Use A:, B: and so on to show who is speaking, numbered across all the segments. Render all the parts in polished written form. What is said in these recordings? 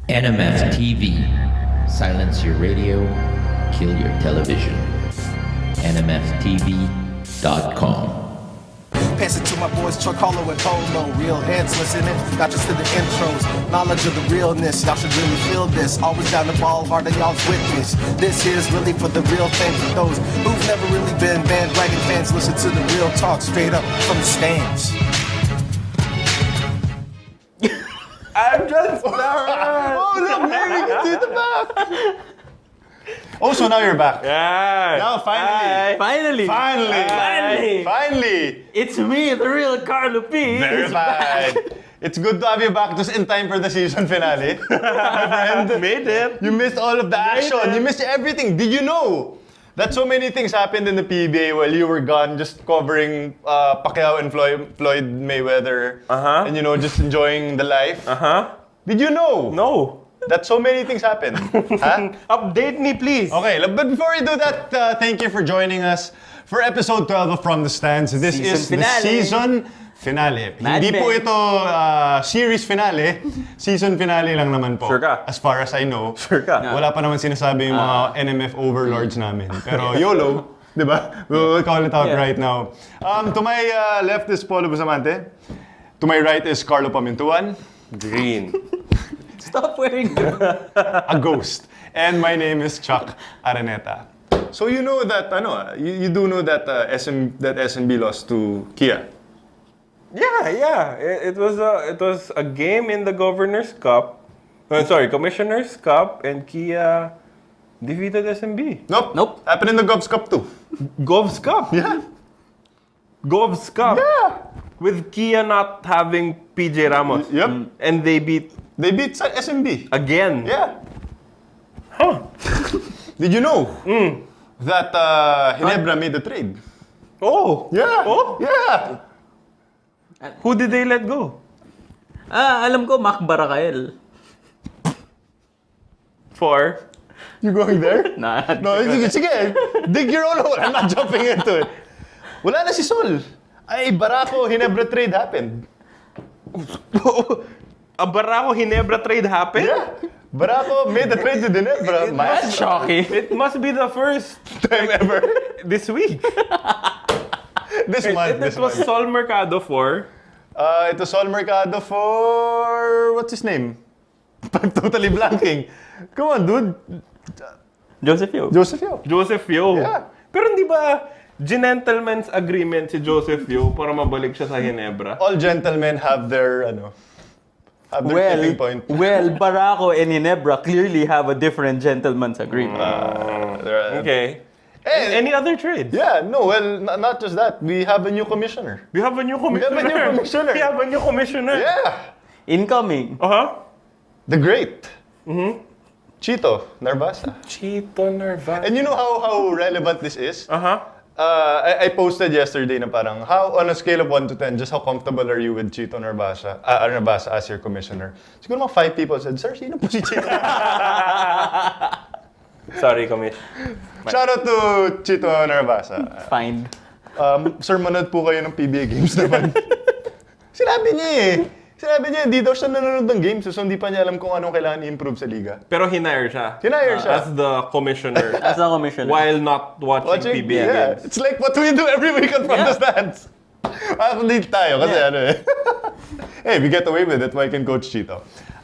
A: NMF TV. Silence your radio, kill your television. NMFTV.com.
B: Pass it to my boys Chuck Hollow and Polo. Real heads listening, not just to the intros. Knowledge of the realness, y'all should really feel this. Always down the ball, hard on y'all's witness. This here's really for the real thing. For those who've never really been bandwagon fans, listen to the real talk straight up from the stands.
C: I'm just
D: Oh, look, man, we can see the back. Oh, so now you're back.
C: Yeah.
D: Now, finally.
E: Finally!
D: Finally.
E: It's me, the real Carlo P.
D: Verified. It's good to have you back just in time for the season finale. My friend.
C: Made it.
D: You missed all of the action. You missed everything. Did you know that so many things happened in the PBA while you were gone, just covering Pacquiao and Floyd Mayweather, and just enjoying the life? Did you know?
C: No.
D: That so many things happened. Huh?
C: Update me, please.
D: Okay, but before we do that, thank you for joining us for episode 12 of From the Stands. This
E: Season
D: is
E: finale.
D: the season finale.
E: Mad
D: Hindi
E: Men.
D: po ito series finale. Season finale lang naman po.
C: Sure ka?
D: As far as I know.
C: Sure ka?
D: Wala pa naman sinasabi yung mga NMF overlords namin. Pero YOLO, di ba? We'll call it out right now. To my left is Polo Bustamante. To my right is Carlo Pamintuan.
C: Green.
E: Stop wearing
D: A ghost. And my name is Chuck Araneta. So you know that, you do know that SMB lost to Kia.
C: Yeah. It was a game in the Governor's Cup. Commissioner's Cup, and Kia defeated SMB.
D: Nope. Happened in the Govs Cup too.
C: Gov's Cup.
D: Yeah.
C: Gov's Cup.
D: Yeah.
C: With Kia not having PJ Ramos.
D: Yep.
C: And they beat
D: They beat SMB.
C: again.
D: Yeah. Did you know that Hinebra made the trade?
C: Oh.
D: Yeah.
C: Oh.
D: Yeah.
C: Who did they let go?
E: alam ko, Mac Barakael.
C: For?
D: You going there?
E: Nah.
D: No, sige. Dig your own hole. I'm not jumping into it. Wala na si Sol. Ay, Barako, Hinebra trade happened.
C: A Barako Hinebra trade happened?
D: Yeah. Barako made the trade to Hinebra.
E: That's shocking.
C: It must be the first
D: time ever.
C: this week.
D: This month.
C: It was Sol Mercado for?
D: It was Sol Mercado for... What's his name? I'm totally blanking. Come on, dude.
E: Joseph Yo.
C: Joseph Yo.
D: Yeah.
C: Pero hindi ba gentleman's agreement si Joseph Yo para mabalik siya sa Hinebra?
D: All gentlemen have their, tipping point.
E: Well, Barako and Hinebra clearly have a different gentleman's agreement.
C: Okay.
D: Hey,
C: Any other trades?
D: yeah, no, well, not just that. We have a new commissioner.
C: We have a new commissioner.
D: commissioner.
C: We have a new commissioner.
D: Yeah.
E: Incoming.
D: The great. Chito Narvasa.
C: Chito Narvaez.
D: And you know how relevant this is? I posted yesterday na parang, how, on a scale of 1 to 10, just how comfortable are you with Chito Narvasa as your commissioner? Siguro mga 5 people said, sir, sino po si Chito?
C: Sorry, Commish.
D: Shout out to Chito Narvasa.
E: Fine.
D: Sir, manood po kayo ng PBA games naman. Sinabi niya, hindi daw siya nanonood ng games, so hindi pa niya alam kung anong kailangan i-improve sa liga.
C: Pero hinire siya.
D: Siya.
C: As the commissioner.
E: As a commissioner.
C: While not watching PBA games.
D: It's like what we do every week on From the Stands. Lead tayo kasi Hey, we get away with it, why can Coach Chito?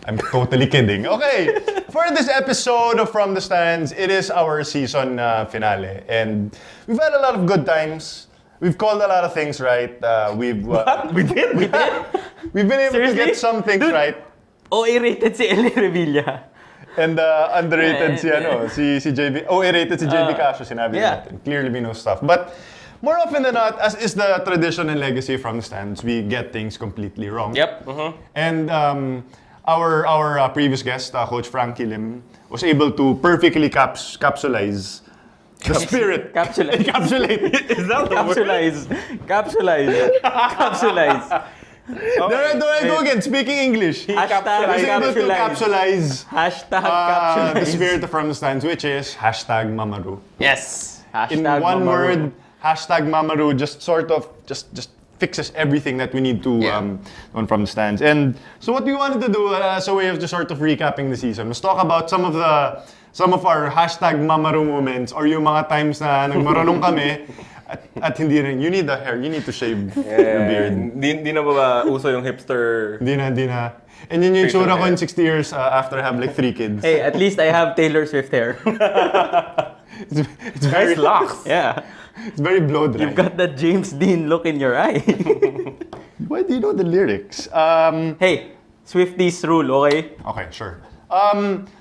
D: I'm totally kidding. Okay, for this episode of From the Stands, it is our season finale. And we've had a lot of good times. We've called a lot of things right.
C: We did?
D: We've been able
E: Seriously?
D: to get some things right.
E: OA-rated si Eli Revilla.
D: And underrated si JB. Rated si JB Casio, sinabi natin. Clearly we know stuff. But more often than not, as is the tradition and legacy from the stands, we get things completely wrong.
C: Yep.
D: And our previous guest, Coach Frank Kilim, was able to perfectly capsulize the spirit.
E: Encapsulate.
C: Is that the word?
E: Capsulize.
D: There I go again, speaking English.
E: Hashtag
D: Was able to capsulize
E: Hashtag
D: the
E: capsulize.
D: spirit from the stands, which is hashtag Mamaru.
E: Yes.
D: In
E: Hashtag
D: one
E: Mamaru.
D: word, hashtag Mamaru, just fixes everything that we need to on from the stands. And so what we wanted to do as a way of just sort of recapping the season was talk about some of our hashtag Mamaru moments or yung mga times na nagmarunong kami at hindi rin. You need the hair. You need to shave your beard.
C: Di na ba uso yung hipster?
D: Di na. And yun yung tsura ko in 60 years after I have like 3 kids.
E: Hey, at least I have Taylor Swift hair.
D: It's very
C: Nice locks.
E: Yeah.
D: It's very blow dry.
E: You've got that James Dean look in your eye.
D: Why do you know the lyrics?
E: Hey, Swifties rule, okay?
D: Okay, sure.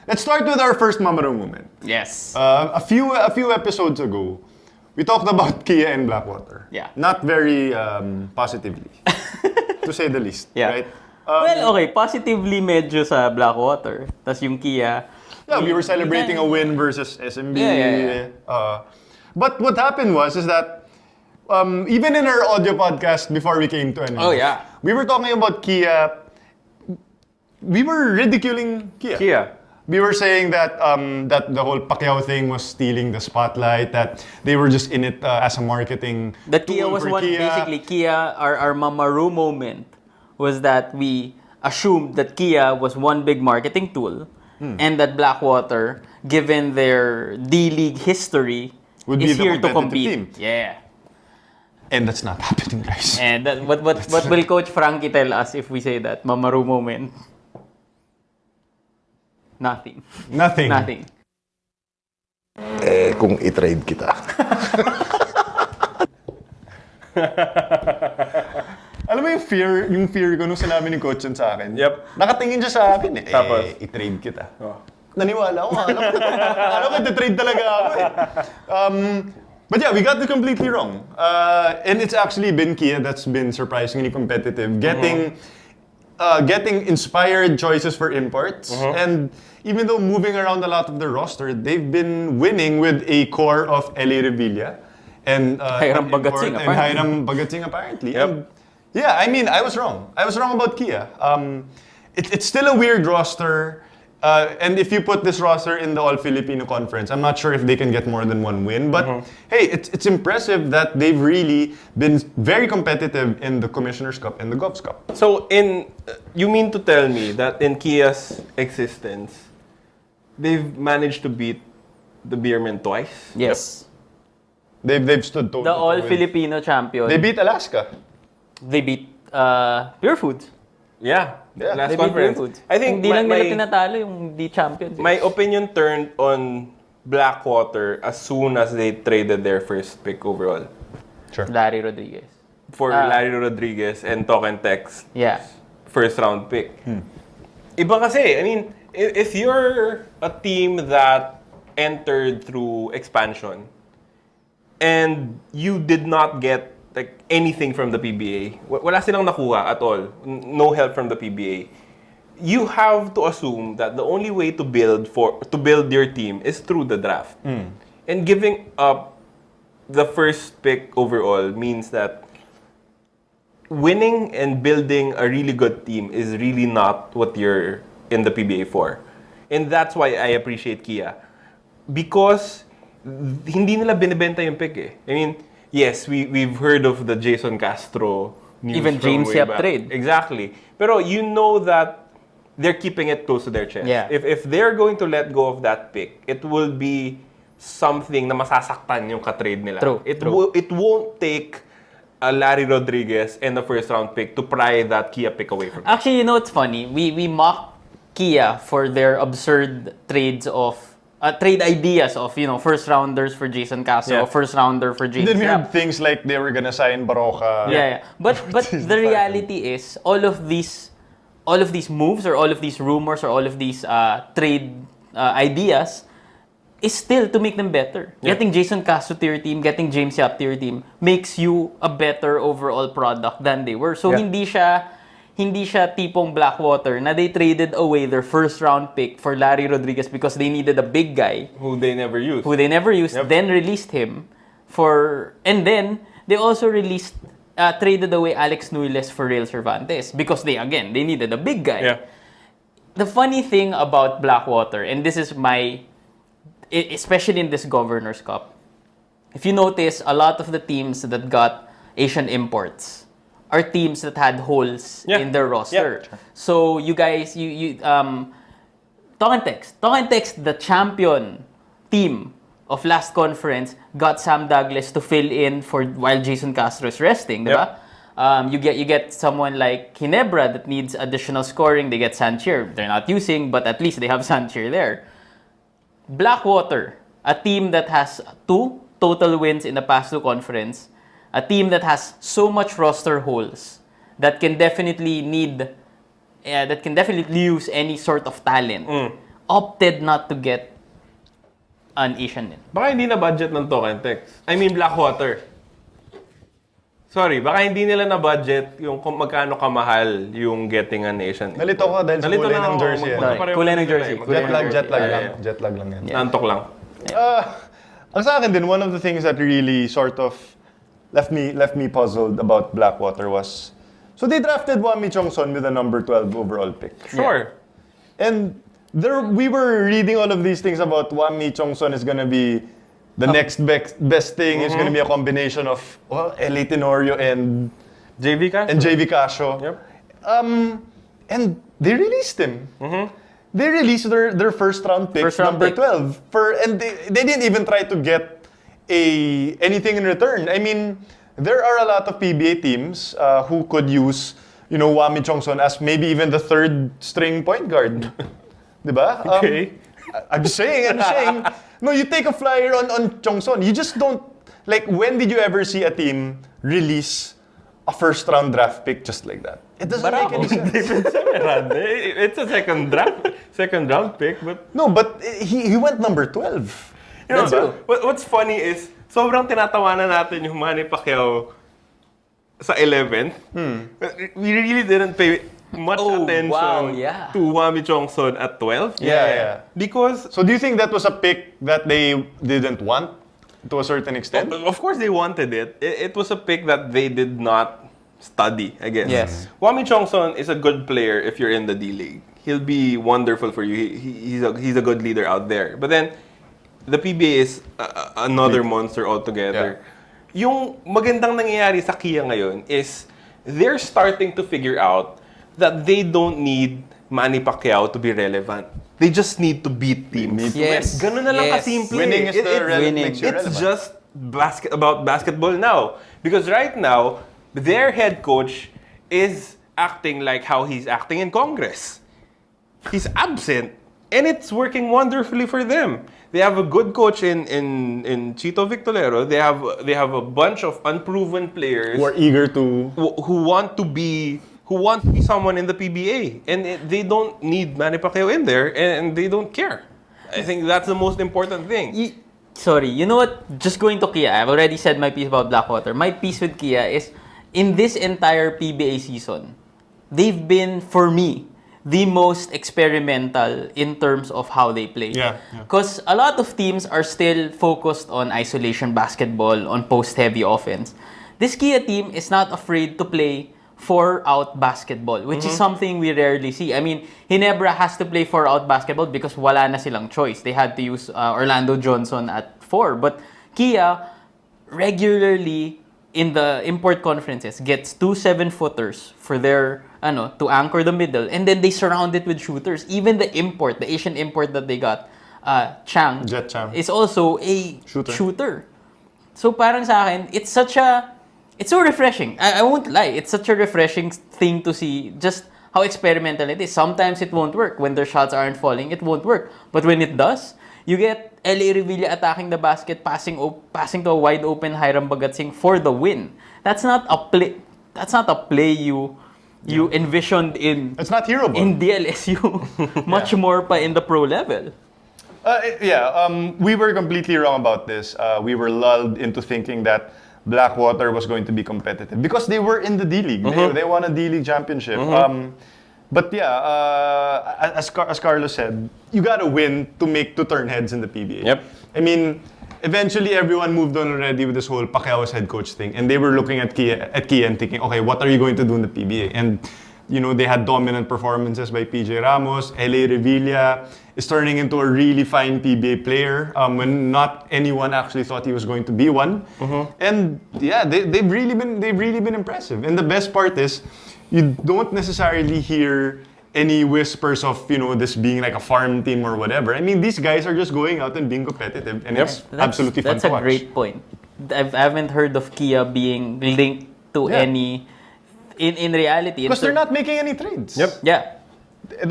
D: Let's start with our first Mamaru moment.
E: Yes.
D: A few episodes ago, we talked about Kia and Blackwater.
E: Yeah.
D: Not very positively, to say the least.
E: Yeah.
D: Right?
E: Well, okay, positively medyo sa Blackwater. Tas yung Kia.
D: Yeah, we were celebrating a win versus SMB.
E: Yeah.
D: But what happened was that even in our audio podcast before we came to NL,
E: Oh, yeah.
D: we were talking about Kia. We were ridiculing Kia. We were saying that that the whole Pacquiao thing was stealing the spotlight, that they were just in it as a marketing
E: That Kia
D: tool
E: was
D: for
E: one,
D: Kia.
E: basically, Kia, our Mamaru moment was that we assumed that Kia was one big marketing tool and that Blackwater, given their D-League history,
D: Would
E: is
D: be the
E: here to
D: competitive
E: compete.
D: team.
E: Yeah.
D: And that's not happening, guys.
E: And that, what will Coach Frankie tell us if we say that? Mamaru moment. Nothing.
D: Nothing.
E: Nothing.
F: Kung i-trade kita.
D: Alam mo yung fear ko nung sinabi ni Coach yun sa akin?
C: Yep.
D: Nakatingin siya sa akin eh.
C: Tapos?
D: I-trade kita. Naniwala ako. Alam ko, i-trade talaga ako eh. But yeah, we got it completely wrong. And it's actually been Kia that's been surprisingly competitive. Getting inspired choices for imports. And even though moving around a lot of the roster, they've been winning with a core of Eli Revilla. And
E: Hiram Bagatsing,
D: and
E: apparently.
D: Hiram Bagatsing, apparently.
C: Yep.
D: And yeah, I mean, I was wrong. I was wrong about Kia. It's still a weird roster. And if you put this roster in the All-Filipino Conference, I'm not sure if they can get more than one win. But hey, it's impressive that they've really been very competitive in the Commissioner's Cup and the Govs Cup.
C: So you mean to tell me that in Kia's existence, they've managed to beat the Beermen twice?
E: Yes.
D: They've stood toe.
E: The All-Filipino champion.
D: They beat Alaska.
E: They beat Purefoods.
C: Yeah.
D: Yeah,
C: Last
E: They beat
C: conference.
E: Purefoods.
C: I think
E: Hindi lang
C: my,
E: nila tinatalo yung di champions.
C: my opinion turned on Blackwater as soon as they traded their first pick overall
E: Larry Rodriguez.
C: for Larry Rodriguez and Token Tech's
E: Yeah.
C: first round pick. Iba kasi, I mean, if you're a team that entered through expansion and you did not get like anything from the PBA, wala silang nakuha at all, no help from the PBA, you have to assume that the only way to build your team is through the draft. And giving up the first pick overall means that winning and building a really good team is really not what you're in the PBA for. And that's why I appreciate Kia. Because hindi nila binibenta yung pick eh. I mean, yes, we've heard of the Jason Castro news
E: Even
C: from
E: James
C: way
E: Yap
C: back.
E: trade.
C: Exactly. Pero you know that they're keeping it close to their chest.
E: Yeah.
C: If they're going to let go of that pick, it will be something na masasaktan yung ka-trade nila.
E: True,
C: It won't take a Larry Rodriguez and the first round pick to pry that Kia pick away from them.
E: Actually, you know what's funny? We mock Kia for their absurd trades of trade ideas of, you know, first rounders for Jason Castro,
C: Yeah.
E: first rounder for James
D: Then we
E: Yap.
D: heard things like they were gonna sign Baroka.
E: Yeah. But the reality is all of these moves or all of these rumors or all of these trade ideas is still to make them better.
C: Yeah.
E: Getting Jason Castro to your team, getting James Yap to your team makes you a better overall product than they were. So
C: Yeah.
E: hindi siya tipong Blackwater na they traded away their first round pick for Larry Rodriguez because they needed a big guy
C: Who they never used.
E: Yep. Then released him and then they also traded away Alex Nuiles for Real Cervantes because they needed a big guy.
C: Yeah.
E: The funny thing about Blackwater, and this is especially in this Governor's Cup, if you notice, a lot of the teams that got Asian imports are teams that had holes
C: Yeah.
E: in their roster.
C: Yeah.
E: So you guys, Talk and Text, the champion team of last conference, got Sam Douglas to fill in for while Jason Castro is resting, di ba? You get someone like Ginebra that needs additional scoring. They get Sanchier. They're not using, but at least they have Sanchier there. Blackwater, a team that has 2 total wins in the past 2 conference, a team that has so much roster holes that can definitely use any sort of talent, opted not to get an Asian din.
C: Baka hindi na budget ng Talk and Text. I mean, Blackwater. Sorry, baka hindi nila na budget yung kung magkano kamahal yung getting an Asian.
D: Nalito ko dahil sa
C: Nalito
D: kulay
C: na
D: ng
C: ako.
D: jersey.
C: Magpapareho
E: Kulay ng
C: sila
E: jersey.
C: eh.
D: Jet lag lang yan.
C: Nantok lang.
D: Ang sa akin din, one of the things that really sort of left me puzzled about Blackwater was, so they drafted Wami Chongson with the number 12 overall pick.
C: Sure.
D: And we were reading all of these things about Wami Chongson is gonna be the next best thing. It's gonna be a combination of L.A. Tenorio and
C: JV ka?
D: JV Casio.
C: Yep.
D: And they released him. They released their first round pick, number 12. And they didn't even try to get anything in return. I mean, there are a lot of PBA teams who could use, Wami Chongson as maybe even the third string point guard. Diba?
C: Okay.
D: I'm just saying. No, you take a flyer on Chongson. You just don't, like, when did you ever see a team release a first round draft pick just like that? It doesn't make any sense.
C: It's a second round pick, but
D: No, but he went number 12.
C: you know,
E: That's true.
C: what's funny is sobrang tinatawanan natin yung Manny Pacquiao sa 11th. But we really didn't pay much attention to Wami Chongson at 12.
D: Yeah.
C: Because
D: So do you think that was a pick that they didn't want to a certain extent?
C: of course they wanted it. It was a pick that they did not study, I guess.
E: Yes.
C: Wami Chongson is a good player if you're in the D-League. He'll be wonderful for you. He's a good leader out there. But then, the PBA is another monster altogether. Yung magandang nangyayari sa Kia ngayon is they're starting to figure out that they don't need Manny Pacquiao to be relevant. They just need to beat teams.
E: Yes.
C: Ganun na lang
E: Yes.
C: kasimple.
D: Winning is makes you
C: It's
D: relevant.
C: just about basketball now. Because right now, their head coach is acting like how he's acting in Congress. He's absent. And it's working wonderfully for them. They have a good coach in Chito Victorero. They have a bunch of unproven players
D: Who are eager to...
C: who want to be someone in the PBA, and they don't need Manny Pacquiao in there, and they don't care. I think that's the most important thing.
E: You know what? Just going to Kia, I've already said my piece about Blackwater. My piece with Kia is, in this entire PBA season, they've been, for me, the most experimental in terms of how they play.
D: Yeah.
E: Because a lot of teams are still focused on isolation basketball, on post-heavy offense. This Kia team is not afraid to play 4-out basketball, which is something we rarely see. I mean, Ginebra has to play 4-out basketball because wala na silang choice. They had to use Orlando Johnson at 4. But Kia regularly in the import conferences gets 2 7-footers for their to anchor the middle, and then they surround it with shooters. Even the Asian import that they got,
D: Jet Chang,
E: is also a shooter. So parang sa akin, it's so refreshing. I won't lie. It's such a refreshing thing to see just how experimental it is. Sometimes it won't work. When their shots aren't falling, it won't work. But when it does, you get L.A. Revilla attacking the basket, passing to a wide open Hiram Bagatsing for the win. That's not a play you envisioned in...
D: It's not hero ball.
E: In DLSU. Much more pa in the pro level.
D: We were completely wrong about this. We were lulled into thinking that Blackwater was going to be competitive because they were in the D-League. They won a D-League championship. But as Carlos said, you gotta win to turn heads in the PBA.
C: Yep.
D: I mean, eventually everyone moved on already with this whole Pacquiao's head coach thing, and they were looking at Kia and thinking, okay, what are you going to do in the PBA? And They had dominant performances by PJ Ramos. L.A. Revilla is turning into a really fine PBA player when not anyone actually thought he was going to be one. And yeah, they've really been impressive. And the best part is, you don't necessarily hear any whispers of this being like a farm team or whatever. I mean, these guys are just going out and being competitive, and it's absolutely fun to watch.
E: That's a great point. I haven't heard of Kia being linked to any. In reality,
D: because they're not making any trades.
C: Yep.
E: Yeah.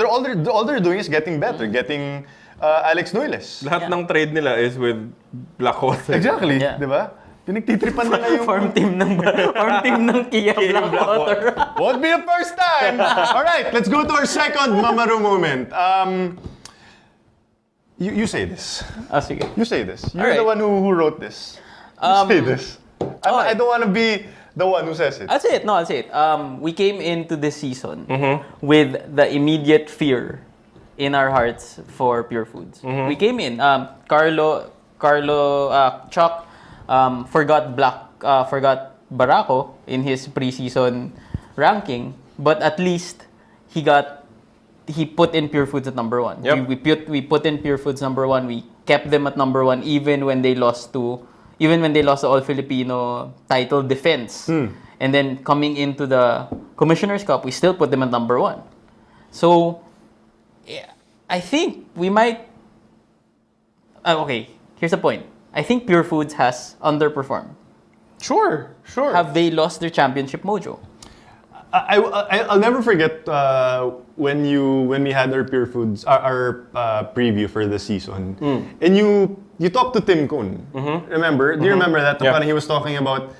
D: All they're doing is getting better, getting Alex Noyles.
C: Lahat ng trade nila is with Blackwater.
D: Exactly,
E: Yeah.
D: di ba? Pinagtitripan nila yung
E: farm team ng Kia Blackwater.
D: Won't be the first time. All right, let's go to our second Mamaru moment. You say this.
E: Sige.
D: You say this. You're
E: Alright.
D: the one who wrote this. You say this. I don't want to be the one who says it.
E: I'll say it. We came into this season with the immediate fear in our hearts for Purefoods. We came in. Chuck forgot Barako in his preseason ranking, but at least he put in Purefoods at number 1.
C: Yep.
E: We put in Purefoods number 1. We kept them at number 1 even when they lost the All Filipino title defense. And then coming into the Commissioner's Cup, we still put them at number 1. So yeah, I think we might. Okay, here's the point. I think Purefoods has underperformed.
C: Sure.
E: Have they lost their championship mojo?
D: I'll never forget when we had our Purefoods our preview for the season, and you talked to Tim Cohn. Remember? Do you remember that?
C: Yeah.
D: He was talking about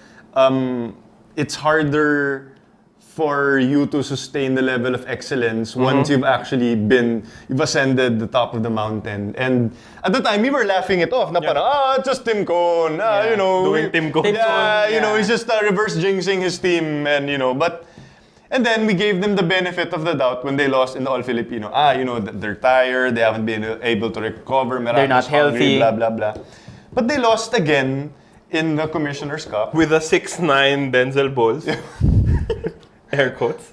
D: it's harder for you to sustain the level of excellence once you've ascended the top of the mountain. And at the time, we were laughing it off. Na parang, it's just Tim Cohn.
C: Doing Tim Cohn.
D: He's just reverse jinxing his team, and then we gave them the benefit of the doubt when they lost in the All Filipino. They're tired, they haven't been able to recover,
E: They're not healthy.
D: blah, blah, blah. But they lost again in the Commissioner's Cup.
C: With a 6'9" Denzel Bowles. Air quotes.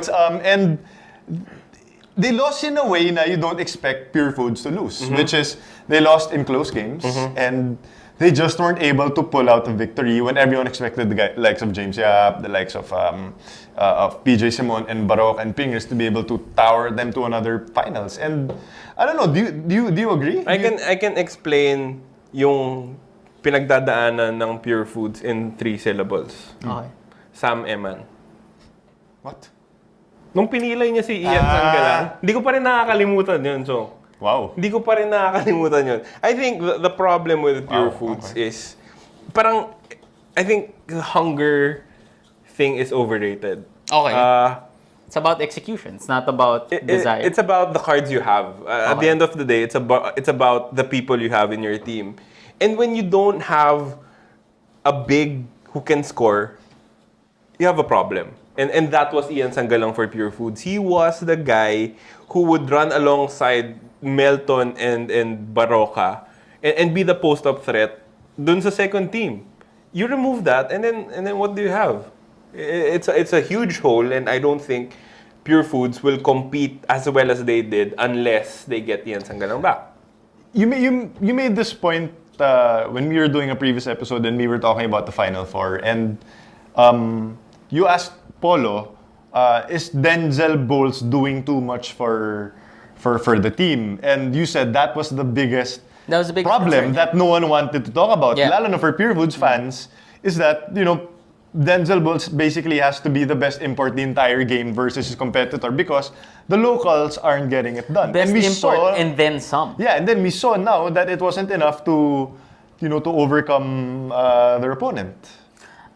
D: And they lost in a way na you don't expect Purefoods to lose, which is they lost in close games, and they just weren't able to pull out a victory when everyone expected the likes of James Yap, the likes of PJ Simon and Barok and Pingers to be able to tower them to another finals. And I don't know, do you agree?
C: I can explain yung pinagdadaanan ng Purefoods in 3 syllables.
E: Okay.
C: Sam Eman.
D: What?
C: Nung pinilay niya si Ian Sanggalang, hindi ko pa rin nakakalimutan yun. So,
D: Wow.
C: hindi ko pa rin nakakalimutan yun. I think the problem with Purefoods is, I think the hunger thing is overrated.
E: Okay. It's about execution. It's not about desire.
C: It's about the cards you have. At the end of the day, it's about the people you have in your team. And when you don't have a big who can score, you have a problem. And that was Ian Sanggalang for Purefoods. He was the guy who would run alongside Melton and Baroka and be the post-up threat dun sa second team. You remove that, and then what do you have? It's a huge hole, and I don't think Purefoods will compete as well as they did unless they get Ian Sanggalang back.
D: You made this point when we were doing a previous episode and we were talking about the Final Four, and you asked Polo, is Denzel Bowles doing too much for the team? And you said that was the biggest problem
E: concern,
D: that no one wanted to talk about.
E: Yeah.
D: Lalo na for Purefoods fans, is that, Denzel Bowles basically has to be the best import the entire game versus his competitor because the locals aren't getting it done.
E: Best
D: and we
E: import
D: saw,
E: and then some.
D: yeah, and then we saw now that it wasn't enough to overcome their opponent.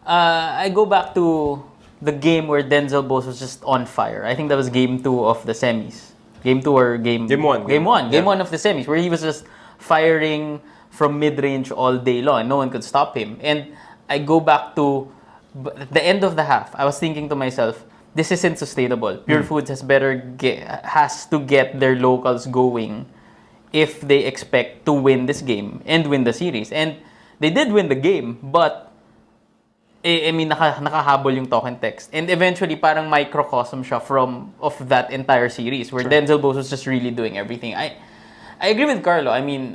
E: I go back to the game where Denzel Bowles was just on fire. I think that was game 2 of the semis. Game 2 or game
C: 1.
E: Game 1. Game
C: Yeah.
E: 1 of the semis where he was just firing from mid-range all day long and no one could stop him. And I go back to the end of the half. I was thinking to myself, this isn't sustainable. Purefoods has to get their locals going if they expect to win this game and win the series. And they did win the game, but I mean, nakahabol yung talk and text. And eventually, parang microcosm siya of that entire series where Denzel Bose was just really doing everything. I agree with Carlo. I mean,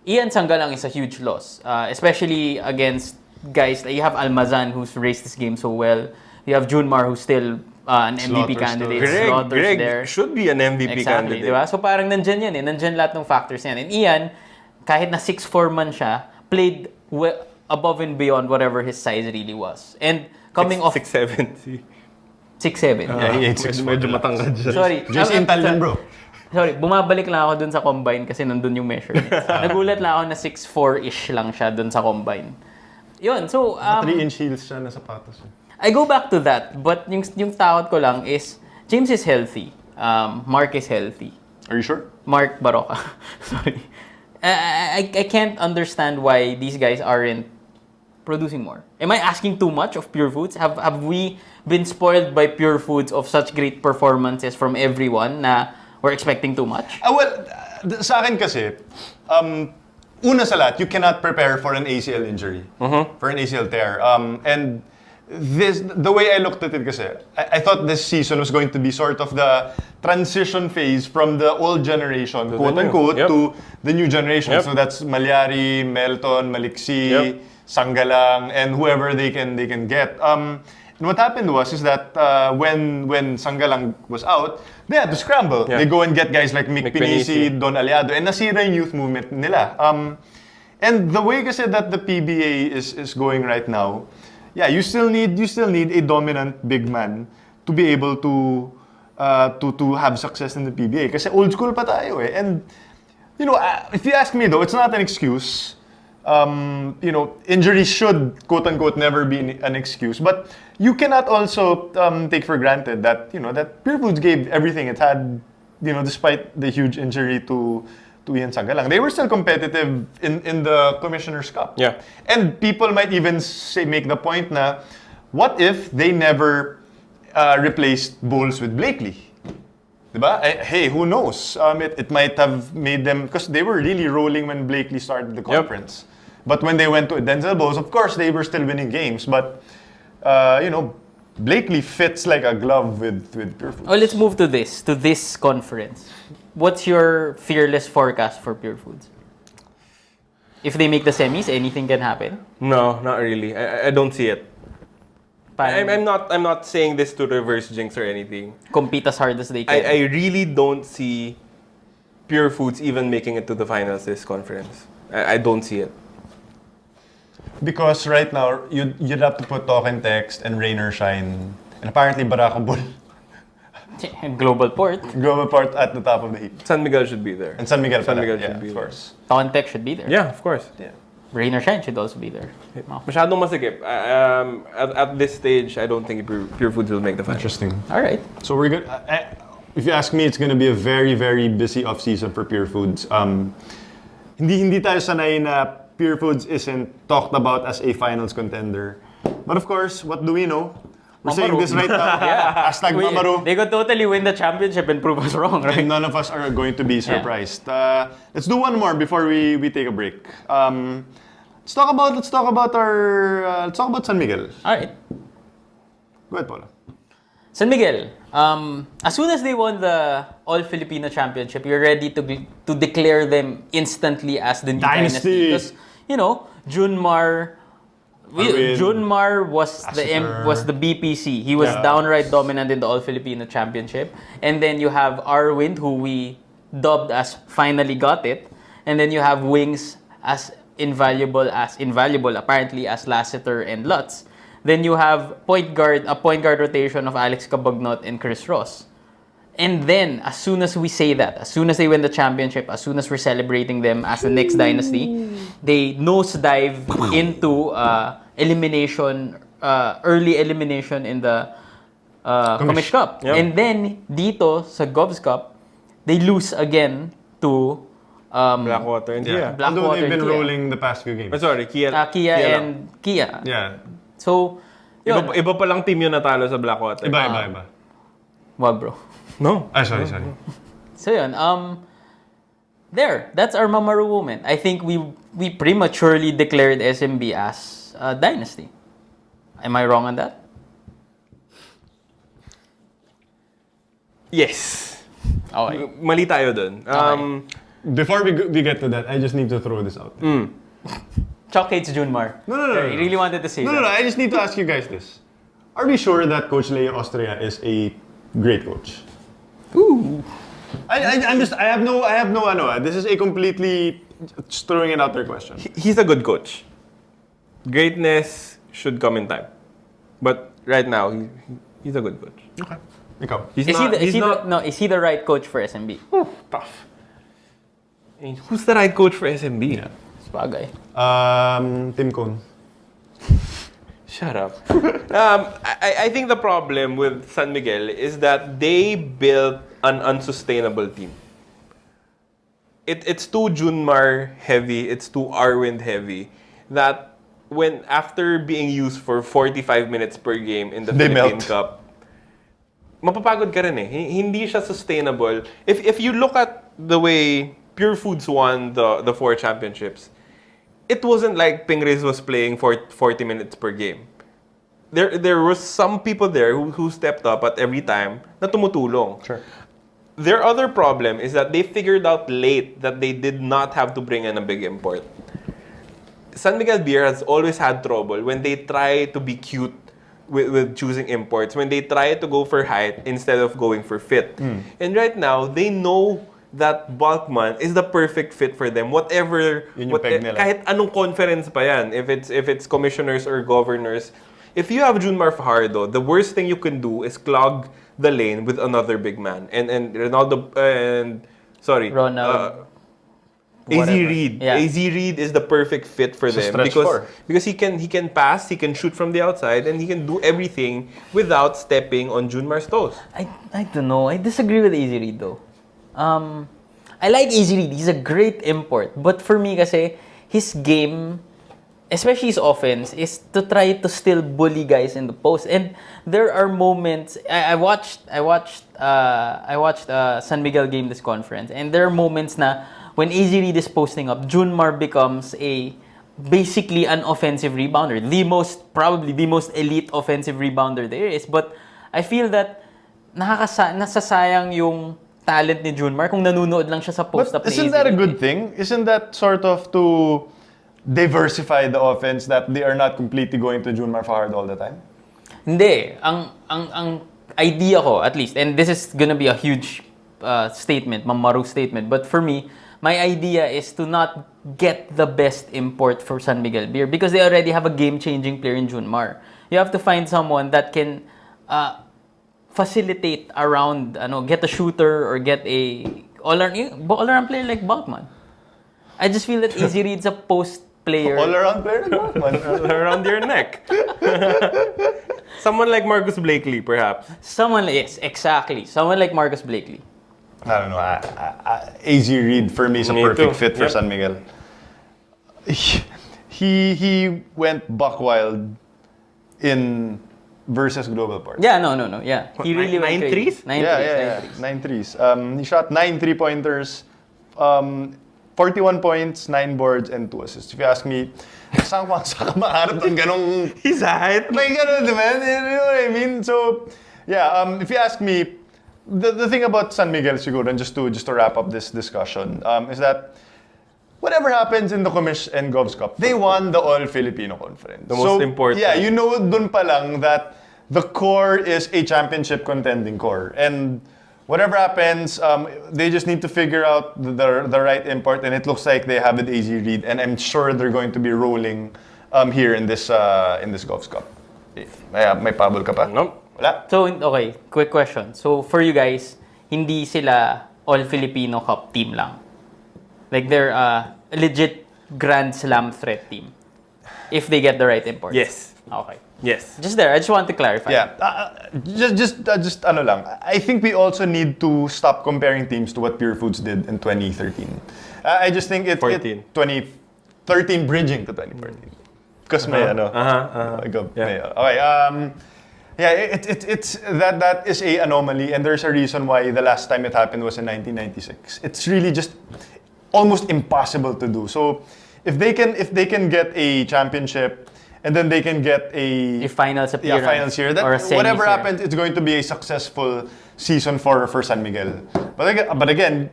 E: Ian Sangalang is a huge loss, especially against guys. You have Almazan, who's raced this game so well. You have Junmar, who's still an MVP candidate.
C: Greg
E: there.
C: should be an MVP
E: Exactly,
C: candidate.
E: diba? So parang nandyan yan eh. Nandyan lahat ng factors yan. And Ian, kahit na 6'4" man siya, played above and beyond whatever his size really was. And coming off...
C: 6'7".
E: 6'7".
D: Yeah, he ain't 6'4".
C: Medyo matangkad siya.
E: Sorry.
D: Just intal yan, bro.
E: Sorry, bumabalik lang ako dun sa combine kasi nandun yung measurements. Nagulat lang ako na 6'4"-ish lang siya dun sa combine. Yun, so...
D: 3-inch heels siya na sapatos.
E: I go back to that, but yung takot ko lang is, James is healthy. Mark is healthy.
D: Are you sure?
E: Mark Baroka. Sorry. I can't understand why these guys aren't producing more. Am I asking too much of Purefoods? Have we been spoiled by Purefoods of such great performances from everyone na we're expecting too much?
D: Sa akin kasi, una sa lahat, you cannot prepare for an ACL injury, for an ACL tear. And the way I looked at it kasi, I thought this season was going to be sort of the transition phase from the old generation, quote-unquote, to the new generation. So that's Malyari, Melton, Maliksi, Sangalang, and whoever they can get. And what happened is that when Sangalang was out, they had to scramble. They go and get guys like Mick Pinisi, Don Aliado, and nasira yung youth movement nila. And the way kasi that the PBA is going right now, you still need a dominant big man to be able to have success in the PBA. Kasi old school pa tayo eh. And if you ask me though, it's not an excuse. Injuries should, quote-unquote, never be an excuse. But you cannot also take for granted that, that Purefoods gave everything it had, despite the huge injury to Ian Sangalang. They were still competitive in the Commissioner's Cup.
C: Yeah.
D: And people might even make the point na, what if they never replaced Bowles with Blakely? Diba? Hey, who knows? It might have made them, because they were really rolling when Blakely started the conference. But when they went to Denzel Bowles, of course, they were still winning games. But, Blakely fits like a glove with Purefoods.
E: Oh, let's move to this conference. What's your fearless forecast for Purefoods? If they make the semis, anything can happen?
C: No, not really. I don't see it. I'm not saying this to reverse jinx or anything.
E: Compete as hard as they can.
C: I really don't see Purefoods even making it to the finals this conference. I don't see it.
D: Because right now, you'd have to put Talk and Text and Rain or Shine, and apparently Barako Bull. Globalport at the top of the heap.
C: San Miguel should be there.
D: And San Miguel
C: should be
D: of
C: there.
D: course.
E: Tech should be there.
C: Yeah, of course.
D: Yeah.
E: Rain or Shine should also be there.
C: Masyadong masikip. At this stage, I don't think Purefoods will make the finals.
D: Interesting.
E: All right.
D: So we're good. If you ask me, it's going to be a very, very busy off-season for Purefoods. Hindi tayo sanay na Purefoods isn't talked about as a finals contender. But of course, what do we know? We're saying this right now. Hashtag Mamaru.
E: They could totally win the championship and prove us wrong, right?
D: And none of us are going to be surprised. Let's do one more before we take a break. Let's talk about San Miguel.
E: All right.
D: Go ahead, Paula.
E: San Miguel. As soon as they won the All Filipino Championship, you're ready to declare them instantly as the new dynasty. Because Junmar was the BPC. He was downright dominant in the All Filipino Championship. And then you have Arwind, who we dubbed as finally got it. And then you have Wings as invaluable apparently as Lassiter and Lutz. Then you have a point guard rotation of Alex Cabagnot and Chris Ross. And then, as soon as we say that, as soon as they win the championship, as soon as we're celebrating them as the next dynasty, they nosedive into early elimination in the Commish Cup.
C: Yep.
E: And then, dito sa Govs Cup, they lose again to
C: Blackwater and Kia.
D: Although they've been
E: Kia.
D: rolling the past few games.
C: Sorry, Kia.
E: Kia
C: lang.
E: and Kia.
D: Yeah.
E: So, yun.
C: Iba pa lang team yung natalo sa Blackwater.
D: Iba.
E: Wag, bro.
C: No.
D: Sorry.
E: So yun, that's our Mamaru moment. I think we prematurely declared SMB as a dynasty. Am I wrong on that?
C: Yes.
E: Okay.
C: Mali tayo dun.
D: Before we get to that, I just need to throw this out.
E: Chuck hates Junmar.
D: No.
E: He really wanted to say
D: No,
E: that.
D: I just need to ask you guys this. Are we sure that Coach Leo Austria is a great coach?
E: Ooh.
D: I have no, this is a completely just throwing it out there question.
C: He's a good coach. Greatness should come in time. But right now, he's a good coach.
D: Okay. Ikaw.
C: He's
E: Is he the right coach for SMB?
C: tough. I mean, who's the right coach for SMB?
D: Yeah.
E: Bagay.
D: Tim Cone.
C: Shut up. I think the problem with San Miguel is that they built an unsustainable team. It's too Junmar heavy, it's too Arwind heavy, that when after being used for 45 minutes per game in the
D: They
C: Philippine
D: melt.
C: Cup, mapapagod ka rin eh. Hindi siya sustainable. If you look at the way Purefoods won the 4 championships, it wasn't like Pingriz was playing for 40 minutes per game. There was some people there who stepped up at every time na tumutulong.
D: Sure.
C: Their other problem is that they figured out late that they did not have to bring in a big import. San Miguel Beer has always had trouble when they try to be cute with choosing imports, when they try to go for height instead of going for fit. And right now, they know that Balkman is the perfect fit for them. Whatever,
D: Yun yung peg nila.
C: kahit anong conference pa yan, if it's commissioners or governors, if you have Junmar Fajardo, the worst thing you can do is clog the lane with another big man. And Ronaldo
E: Ronald.
C: AZ
E: Whatever.
C: Reed.
E: Yeah.
C: AZ Reed is the perfect fit for them
D: stretch
C: because he can pass, he can shoot from the outside, and he can do everything without stepping on Junmar's toes.
E: I don't know. I disagree with Easy Read though. I like Easy Read. He's a great import. But for me kasi, his game, especially his offense, is to try to still bully guys in the post. And there are moments. I watched San Miguel game this conference, and there are moments na when Easy Read is posting up, Junmar becomes basically an offensive rebounder. Probably the most elite offensive rebounder there is. But I feel that nasasayang yung talent ni Junmar kung nanunood lang siya sa post-up
D: But
E: ni
D: isn't
E: AZ
D: that a
E: Reed.
D: good thing? Isn't that sort of to diversify the offense, that they are not completely going to Junmar Fajardo all the time?
E: Hindi. Ang idea ko, at least, and this is gonna be a huge statement, Mamaru statement, but for me, my idea is to not get the best import for San Miguel Beer because they already have a game-changing player in Junmar. You have to find someone that can facilitate around, get a shooter or get a all-around player like Balkman. I just feel that Easy Reed's a post player.
D: All-around player like Balkman.
C: Around your neck. Someone like Marcus Blakely, perhaps.
E: Yes, exactly. Someone like Marcus Blakely.
D: I don't know. AZ Reed for me is a
C: Me
D: perfect
C: too.
D: fit for
C: Yep.
D: San Miguel. He went buck wild in versus Globalport.
E: Yeah, no. Yeah. He really went
C: nine
E: crazy.
C: threes?
E: Nine
D: Yeah.
E: threes.
D: 9 threes. He shot 9 3-pointers, 41 points, 9 boards, and 2 assists. If you ask me, saan ka maharap ng ganong...
C: He's height.
D: May ganun, di ba? You know what I mean? So, yeah, if you ask me, the thing about San Miguel, siguro, and just to wrap up this discussion, is that whatever happens in the Commish and Govs Cup, they won the All-Filipino Conference.
C: The most important.
D: Yeah, you know dun pa lang that the core is a championship contending core. And whatever happens, they just need to figure out the right import, and it looks like they have it AZ Reed, and I'm sure they're going to be rolling here in this Govs Cup. May pabol ka pa?
C: Nope.
D: Wala?
E: So, okay, quick question. So, for you guys, hindi sila all-Filipino Cup team lang. Like, they're a legit Grand Slam threat team. If they get the right imports.
C: Yes.
E: Okay.
C: Yes.
E: Just there, I just want to clarify.
D: Yeah, just ano lang. I think we also need to stop comparing teams to what Purefoods did in 2013. I just think
C: 14.
D: 2013 bridging to 2014. Because may ano.
C: Yeah.
D: Okay. Yeah, it's that is a anomaly, and there's a reason why the last time it happened was in 1996. It's really just almost impossible to do. So if they can get a championship and then they can get a
E: finals appearance
D: finals here. That
E: or a
D: whatever
E: semis,
D: happens, it's going to be a successful season for San Miguel. But again,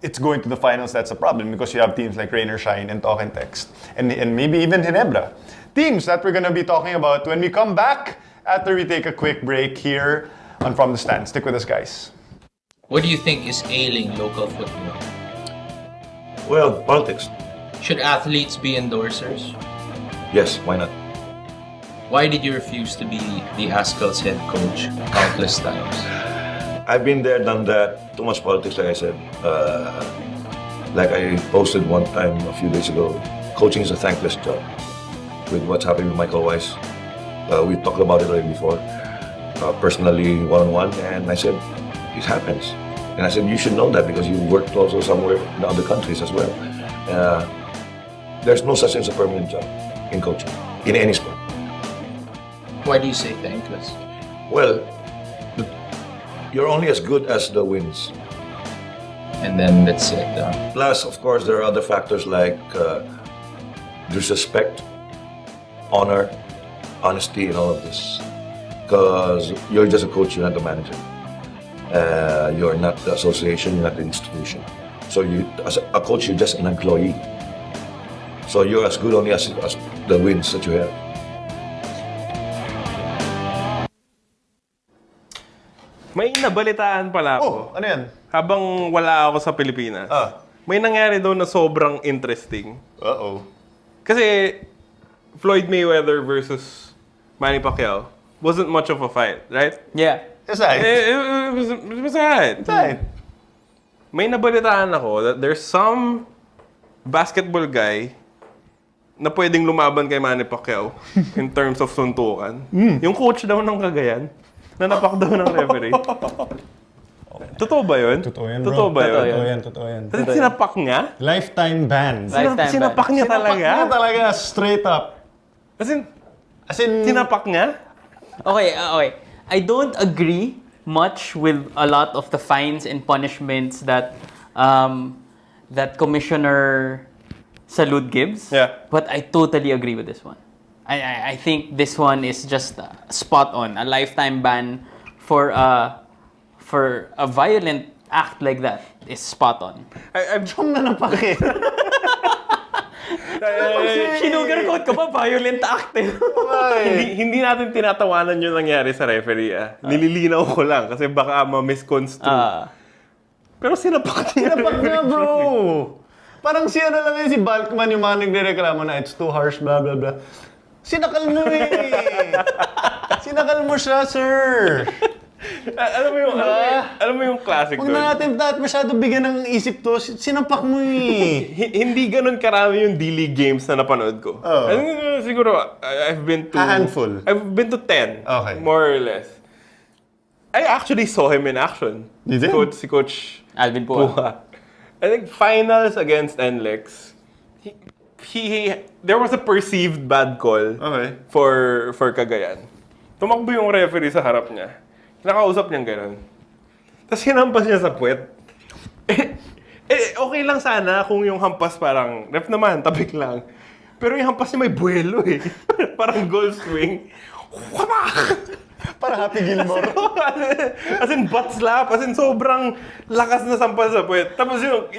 D: it's going to the finals. That's a problem because you have teams like Rain or Shine and Talk and Text, and maybe even Ginebra. Teams that we're going to be talking about when we come back after we take a quick break here on From the Stand. Stick with us, guys.
F: What do you think is ailing local football?
G: Well, politics.
F: Should athletes be endorsers?
G: Yes, why not?
F: Why did you refuse to be the Haskell's head coach countless times?
G: I've been there, done that. Too much politics, like I said. Like I posted one time a few days ago, coaching is a thankless job. With what's happening with Michael Weiss, we talked about it already before, personally, one-on-one, and I said, it happens. And I said, you should know that because you worked also somewhere in other countries as well. There's no such thing as a permanent job in coaching, in any sport.
F: Why do you say thankless?
G: Well, you're only as good as the wins.
F: And then that's it.
G: Plus, of course, there are other factors like disrespect, honor, honesty, and all of this. Because you're just a coach, you're not the manager. You're not the association, you're not the institution. So you, as a coach, you're just an employee. So you're as good only as the wins that you have.
C: May nabalitaan pala ako.
D: Oh, ano yan?
C: Habang wala ako sa Pilipinas. May nangyari daw na sobrang interesting.
D: Uh-oh.
C: Kasi Floyd Mayweather versus Manny Pacquiao wasn't much of a fight, right?
E: Yeah.
D: It's right.
C: It was alright.
D: It's right.
C: May nabalitaan ako that there's some basketball guy na pwedeng lumaban kay Manny Pacquiao in terms of suntukan. Yung coach daw ng Cagayan, na napak daw ng referee. Totoo ba yun?
D: Totoo yan, bro.
C: Totoo ba yun?
D: Totoo yan.
C: Kasi sinapak niya?
D: Lifetime ban.
C: Sinapak niya talaga?
D: Sinapak niya talaga, straight up.
C: As in,
D: As in,
C: sinapak niya?
E: Okay. I don't agree much with a lot of the fines and punishments that that Commissioner Salud gives.
C: Yeah.
E: But I totally agree with this one. I think this one is just spot on. A lifetime ban for a violent act like that is spot on.
D: Chong na napaki.
E: Sinugarcoat ka pa, violent act eh.
C: Hindi natin tinatawanan yung nangyari sa referee. Nililinaw ko lang kasi baka ma-misconstrue. Pero sinapak niya.
D: Sinapak niya, bro. Parang siya na lang yun, si Balkman, yung mga nagre-reklamo na it's too harsh, blah, blah, blah. Sinakal mo eh. Sinakal mo siya, sir.
C: Alam mo yung classic
D: Huwag
C: doon?
D: na natin masyado bigyan ng isip to. Sinampak mo eh.
C: Hindi ganun karami yung D-League games na napanood ko.
D: Oh.
C: Siguro, I've been to...
D: A handful.
C: I've been to 10,
D: Okay.
C: more or less. I actually saw him in action.
D: You did?
C: Si Coach
E: Alvin Pua.
C: Pua. I think finals against NLEX, there was a perceived bad call for Cagayan. Tumakbo yung referee sa harap niya. Nakausap niyang gano'n. Tapos hinampas niya sa puwet. Okay lang sana kung yung hampas parang, ref naman, tabik lang. Pero yung hampas niya may buwelo eh. Parang goal swing.
D: Para Happy Gilmore.
C: As in butt slap. As in sobrang lakas na sampal sa puwet. Tapos yung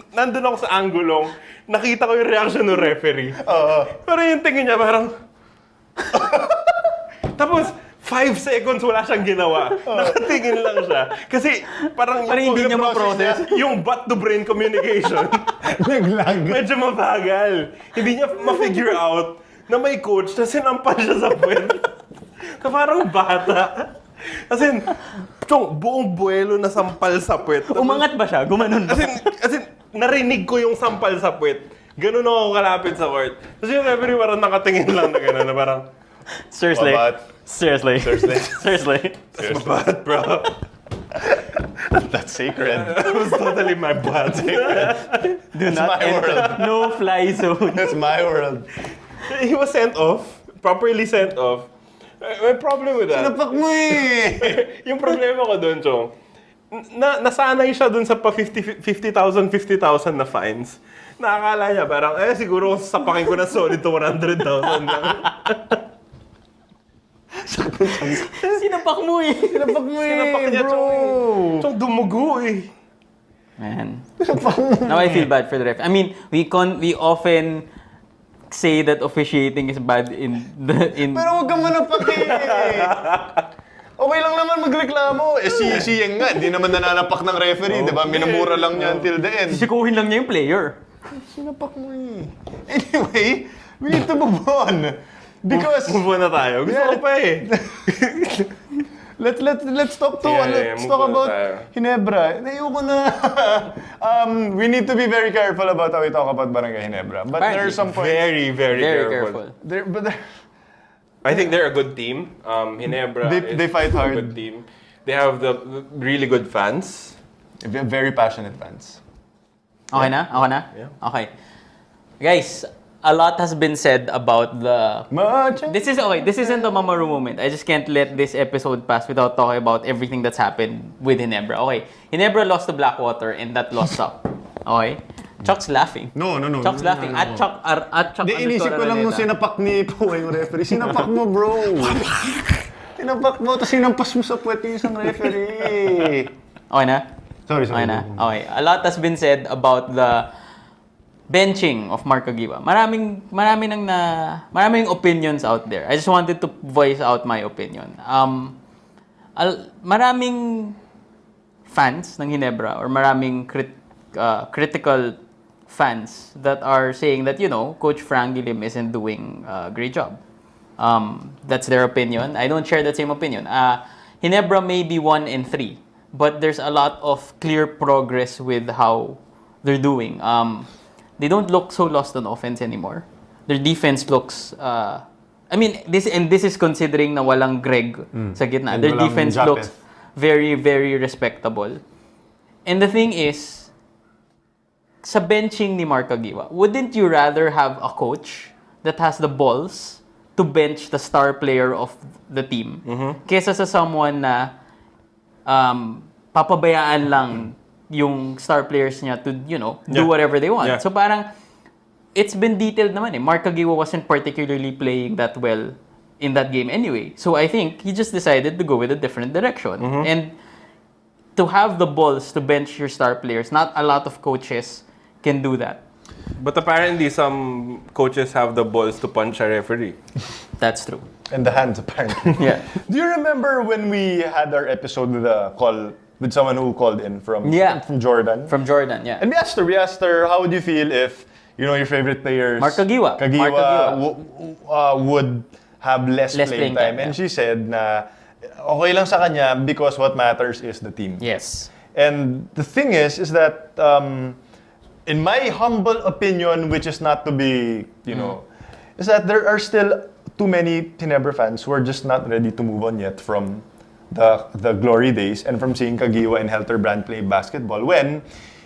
C: nandun ako sa anggulong, nakita ko yung reaction ng referee. Pero yung tingin niya parang... Tapos, 5 seconds wala siyang ginawa. Nakatingin lang siya. Kasi parang
E: hindi niya ma-process.
C: Yung butt-to-brain communication.
D: Naglag.
C: Medyo mabagal. Hindi niya ma-figure out na may coach na sinampal siya sa puwet. Na parang bata. As in, buong buwelo na sampal sa puwet.
E: Umangat ba siya? Gumanon ba?
C: As in, narinig ko yung sampal sa puwet. Ganun ako kalapit sa court. Kasi yung referee parang nakatingin lang na gano'n na parang,
E: Seriously. Seriously.
C: that's my butt, bro.
D: That's sacred.
C: That was totally my butt.
E: Do not
D: my
E: enter.
D: world.
E: No fly zone.
D: That's my world.
C: He was sent off. Properly sent off. May problem with that.
D: Sinapak mo eh.
C: Yung problema ko doon, Chong, nasanay siya doon sa pa 50,000 na fines. Nakakala niya parang, siguro sapakin ko na solid to 100,000 lang.
E: Sinapak mo eh.
D: Sinapak mo
C: Sinapak niya,
D: bro!
C: Chong dumugo eh.
E: Man. Now I feel bad for the ref. I mean, we often say that officiating is bad in
D: Pero huwag ka manapak eh! Okay lang naman magreklamo. Si Yeng nga, hindi naman nananapak ng referee, di ba? Minamura lang niya until the end.
E: sikuhin lang niya yung player.
D: Sinapak mo eh. Anyway, we need to move on. Because...
C: Move on na tayo. Gusto ko pa eh.
D: Let's talk to let's
C: move
D: talk
C: on
D: about
C: tayo.
D: Ginebra. Ayoko na. We need to be very careful about how we talk about Barangay Ginebra. But there are some points.
C: Very, very,
E: Very
C: careful.
E: careful.
C: I think they're a good team. Ginebra
D: They
C: is
D: fight
C: a
D: hard.
C: good team. They have the really good fans.
D: Very passionate fans.
E: Okay na? Okay na?
C: Yeah.
E: Okay. Guys, a lot has been said about the... This isn't a Mamaru moment. I just can't let this episode pass without talking about everything that's happened with Ginebra. Okay. Ginebra lost to Blackwater and that lost up. Okay? Chuck's laughing.
D: No.
E: Chuck's laughing. At Chuck
D: Di, inisip ko lang nung sinapak ni Puwe yung referee. Sinapak mo, bro! Sinapak mo, tapos sinampas mo sa puwet yung isang referee.
E: Okay na?
D: Sorry.
E: Okay na? Okay. A lot has been said about the benching of Mark Agiwa. Maraming opinions out there. I just wanted to voice out my opinion. Maraming fans ng Ginebra or maraming critical fans that are saying that, Coach Frank Gilim isn't doing a great job. That's their opinion. I don't share that same opinion. Ginebra may be 1-3, but there's a lot of clear progress with how they're doing. They don't look so lost on offense anymore. Their defense looks... this is considering na walang Greg sa gitna.
D: And
E: Their
D: walang
E: defense
D: Japeth.
E: looks very, very respectable. And the thing is, sa benching ni Mark Agiwa, wouldn't you rather have a coach that has the balls to bench the star player of the team kesa sa someone na papabayaan lang yung star players niya to, do whatever they want.
C: Yeah.
E: So parang, it's been detailed naman eh. Mark Agiwa wasn't particularly playing that well in that game anyway. So I think he just decided to go with a different direction. And to have the balls to bench your star players, not a lot of coaches can do that.
C: But apparently some coaches have the balls to punch a referee.
E: That's true.
D: And the hands, apparently.
E: Yeah.
D: Do you remember when we had our episode with a call with someone who called in from Jordan?
E: From Jordan, yeah.
D: And we asked her, how would you feel if, your favorite players...
E: Mark Agiwa.
D: Would have less playing time. And she said na okay lang sa kanya because what matters is the team.
E: Yes.
D: And the thing is that in my humble opinion, which is not to be, is that there are still too many Ginebra fans who are just not ready to move on yet from the glory days and from seeing Kagiwa and Helter Brand play basketball. When,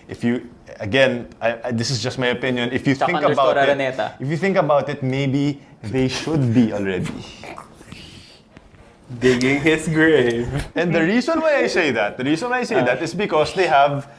D: if you, again, this is just my opinion, if you think about it, maybe they should be already.
C: Digging his grave.
D: And the reason why I say that is because they have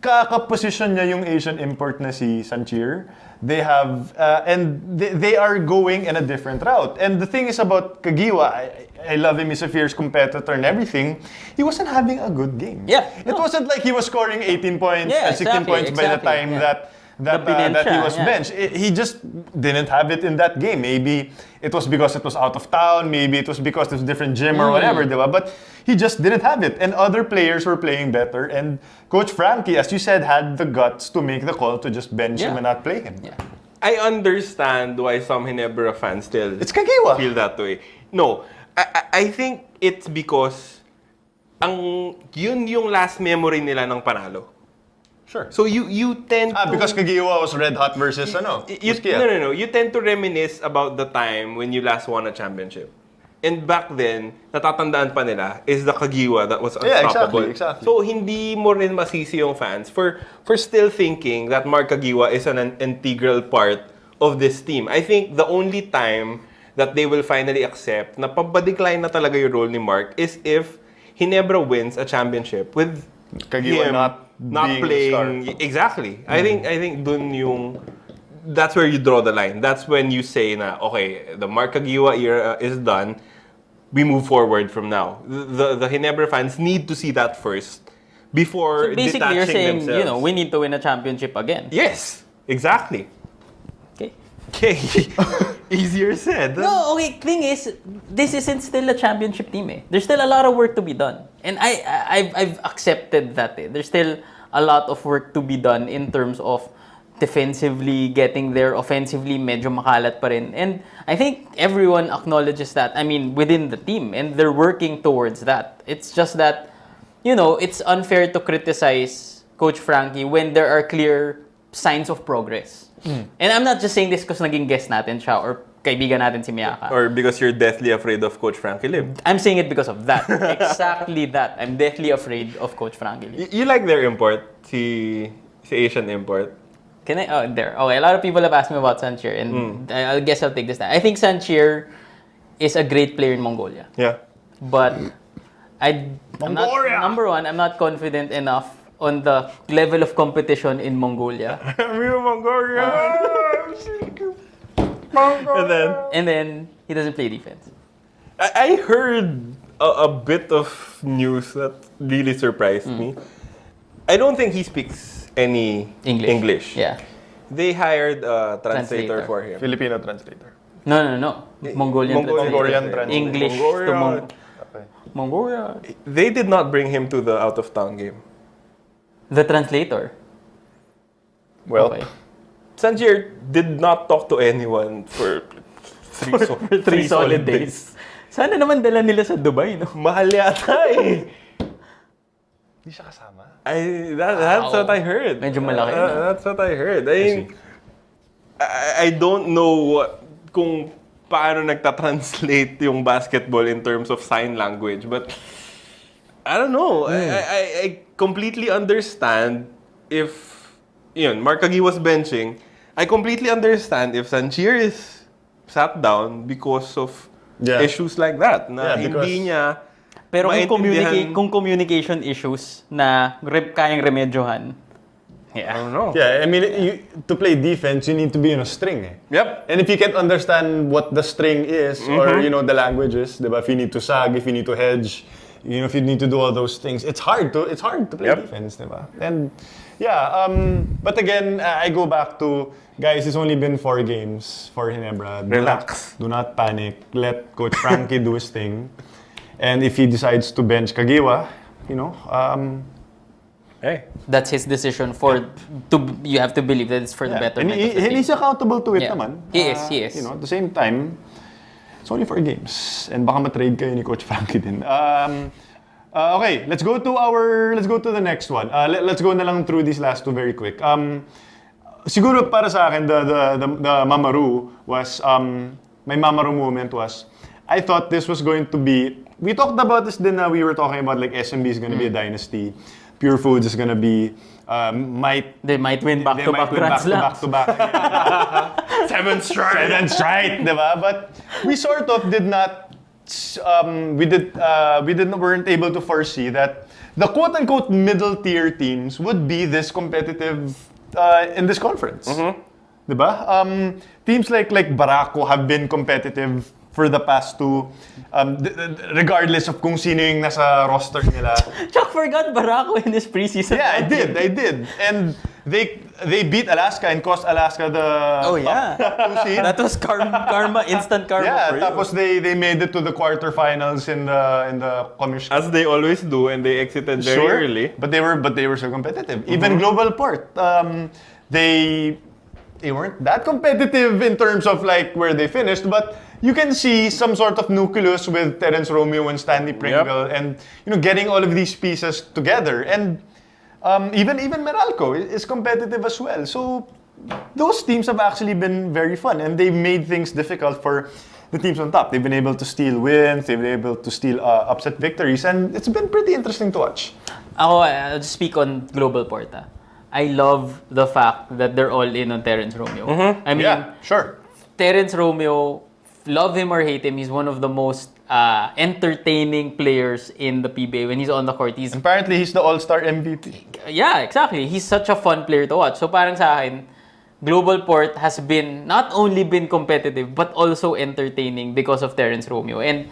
D: kaka-position niya yung Asian import na si Sanchir. They have, and they are going in a different route. And the thing is about Kagiwa, I love him, he's a fierce competitor and everything. He wasn't having a good game.
E: Yeah.
D: It wasn't like he was scoring 18 points,
E: Yeah,
D: 16 points by the time that he was benched. He just didn't have it in that game. Maybe it was because it was out of town, maybe it was because it was a different gym or whatever, diba? But he just didn't have it. And other players were playing better. And Coach Frankie, as you said, had the guts to make the call to just bench him and not play him.
E: Yeah.
C: I understand why some Ginebra fans still
D: It's Kagiwa.
C: feel that way. No, I think it's because yun yung last memory nila ng panalo.
D: Sure.
C: So you tend to...
D: Because Kagiwa was red hot versus Muskia.
C: No. You tend to reminisce about the time when you last won a championship. And back then, natatandaan pa nila, is the Kagiwa that was unstoppable.
D: Yeah, exactly.
C: So hindi mo rin masisi yung fans for still thinking that Mark Kagiwa is an integral part of this team. I think the only time that they will finally accept na pabadecline na talaga yung role ni Mark is if Ginebra wins a championship with
D: Kagiwa
C: him
D: not being
C: playing
D: a star.
C: exactly. I think dun yung that's where you draw the line. That's when you say na, okay, the Mark Caguioa era is done. We move forward from now. The Ginebra fans need to see that first before
E: So basically, you're
C: detaching
E: saying,
C: themselves.
E: we need to win a championship again.
C: Yes, exactly.
E: Okay.
C: Okay, easier said.
E: No, okay, thing is, this isn't still a championship team eh. There's still a lot of work to be done. And I've accepted that eh. There's still a lot of work to be done in terms of defensively getting there, offensively medyo makalat pa rin. And I think everyone acknowledges that, I mean, within the team, and they're working towards that. It's just that, it's unfair to criticize Coach Frankie when there are clear signs of progress. And I'm not just saying this because naging guest natin siya or kaibigan natin si Miyaka.
C: Or because you're deathly afraid of Coach Frankie Lim.
E: I'm saying it because of that. Exactly that. I'm deathly afraid of Coach Frankie Lim.
C: You like their import, si Asian import.
E: Can I? Oh, there. Okay, a lot of people have asked me about Sanchier, and I guess I'll take this time. I think Sanchier is a great player in Mongolia.
C: Yeah.
E: But I'm not, number one, I'm not confident enough on the level of competition in Mongolia. And then he doesn't play defense.
C: I heard a bit of news that really surprised me. I don't think he speaks any English.
E: Yeah.
C: They hired a translator for him.
D: Filipino translator.
E: No. Mongolian
D: Mongolian
E: translator.
D: translator.
E: English to Mongolia.
C: They did not bring him to the out-of-town game.
E: The translator.
D: Well,
E: Okay.
C: Sanjir did not talk to anyone for
E: Three solid days. Sana naman dala nila sa Dubai, no?
C: Mahal yata eh.
D: Hindi siya kasama.
C: That's what I heard.
E: Medyo malaki na.
C: That's what I heard. I don't know kung paano nagta-translate yung basketball in terms of sign language, but I don't know. I completely understand if Mark Agi was benching. I completely understand if Sanchier is sat down because of issues like that. Na hindi niya
E: pero
C: maintindihan.
E: kung communication issues na kayang remedyohan,
C: I don't know.
D: Yeah, I mean, to play defense, you need to be in a string. Eh.
C: Yep.
D: And if you can't understand what the string is, or the languages, diba? If you need to sag, if you need to hedge, if you need to do all those things, it's hard to play defense, diba? And but again, I go back to guys. It's only been 4 games for Ginebra.
C: Relax.
D: Do not panic. Let Coach Frankie do his thing. And if he decides to bench Caguioa,
C: Hey.
E: that's his decision you have to believe that it's for the betterment
D: and
E: of the team.
D: he's accountable to it
E: Yeah.
D: naman.
E: He is.
D: At the same time, it's only 4 games. And baka matrade kayo ni Coach Frankie din. Okay, let's go to the next one. Let's go na lang through these last 2 very quick. Siguro para sa akin, the Mamaru was, my Mamaru moment was, I thought this was going to be, we talked about this din na we were talking about like SMB is going to be a dynasty. Purefoods is going to be,
E: They might win back-to-back Grand Slams.
D: back-to-back. 7 straight, diba? But we sort of did not, weren't able to foresee that the quote-unquote middle-tier teams would be this competitive in this conference. Diba? Teams like Barako have been competitive for the past 2, regardless of kung sino yung nasa roster nila.
E: Chuck forgot Barako in his preseason.
D: Yeah, I did. And they beat Alaska and cost Alaska the top 2 seed.
E: That was karma, instant karma
D: Yeah,
E: for you.
D: tapos they made it to the quarterfinals in the commission.
C: As they always do, and they exited very early.
D: But they were so competitive. Even Globalport, they weren't that competitive in terms of like where they finished, but you can see some sort of nucleus with Terence Romeo and Stanley Pringle, and getting all of these pieces together. And even Meralco is competitive as well. So those teams have actually been very fun, and they've made things difficult for the teams on top. They've been able to steal wins, they've been able to steal upset victories, and it's been pretty interesting to watch.
E: I'll just speak on Globalport. I love the fact that they're all in on Terence Romeo. I mean,
D: Sure.
E: Terence Romeo, love him or hate him, he's one of the most entertaining players in the PBA. When he's on the court,
D: Apparently, he's the all-star MVP.
E: yeah, exactly. He's such a fun player to watch. So parang sa akin, Globalport has been not only been competitive but also entertaining because of Terence Romeo. And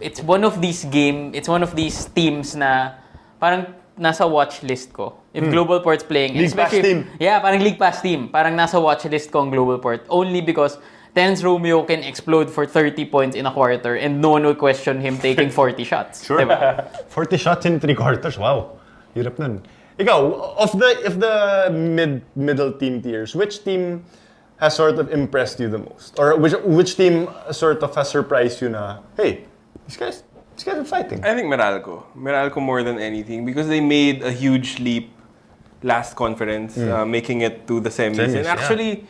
E: it's one of these teams na parang nasa watch list ko. If Globalport's playing,
D: League pass team.
E: Yeah, parang league pass team. Parang nasa watch list ko ang Globalport only because Terence Romeo can explode for 30 points in a quarter and no one will question him taking 40 shots.
D: Sure.
E: Diba?
D: 40 shots in 3 quarters. Wow. Hirap nun. Ikaw, of the middle team tiers, which team has sort of impressed you the most? Or which team sort of has surprised you na, hey, these guys are fighting?
C: I think Meralco. Meralco more than anything because they made a huge leap last conference, making it to the semis. And actually,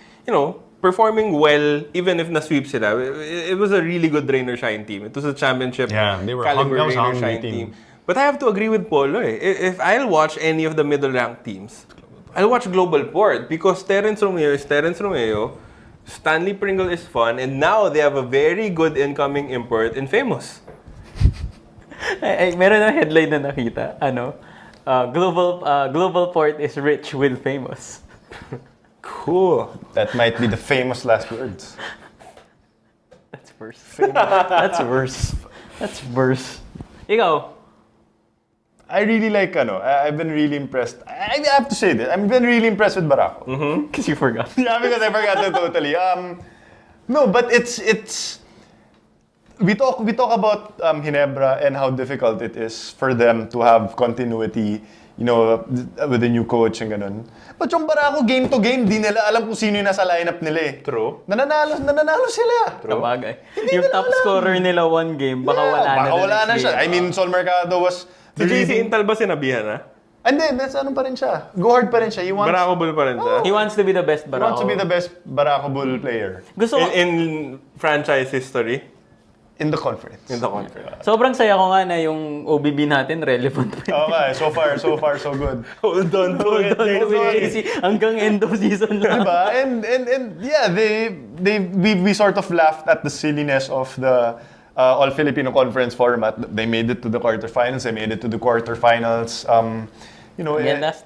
C: performing well, even if na-sweep sila. It was a really good rain or shine team. It was a championship
D: they were
C: caliber
D: that was
C: rain or
D: hungry
C: shine team. But I have to agree with Polo. If I'll watch any of the middle-ranked teams, I'll watch Globalport because Terence Romeo is Terence Romeo, Stanley Pringle is fun, and now they have a very good incoming import in Famous.
E: Meron na headline na nakita. Globalport is rich with Famous.
C: Cool.
D: That might be the famous last words.
E: That's worse. That's worse. That's worse. Ikaw?
D: I really like, I've been really impressed. I have to say this. I've been really impressed with Barako.
E: Because you forgot.
D: Yeah, because I forgot it totally. No, but it's we talk about Ginebra and how difficult it is for them to have continuity, with the new coach and ganun. But yung Barako game to game, di nila alam kung sino yung nasa lineup nila eh.
C: True.
D: Nananalo sila.
E: Kabagay. Yung top scorer nila one game, baka wala na
D: siya. I mean, Sol Mercado was
C: Si JC Intal ba sinabihan na?
D: And then, that's pa rin siya. Go hard pa rin siya.
C: Barako Bull pa rin siya.
E: He wants to be the best Barako.
D: He wants to be the best Barako Bull player.
E: Gusto ko,
C: In franchise history?
D: In the conference.
C: In the conference.
E: sobrang saya ko nga na yung OBB natin relevant pa.
D: Okay, so far, so good.
C: Hold on to it.
E: Hanggang end of season lang.
D: Diba? And yeah, we sort of laughed at the silliness of the All-Filipino Conference format. They made it to the quarterfinals. They made it to the quarterfinals.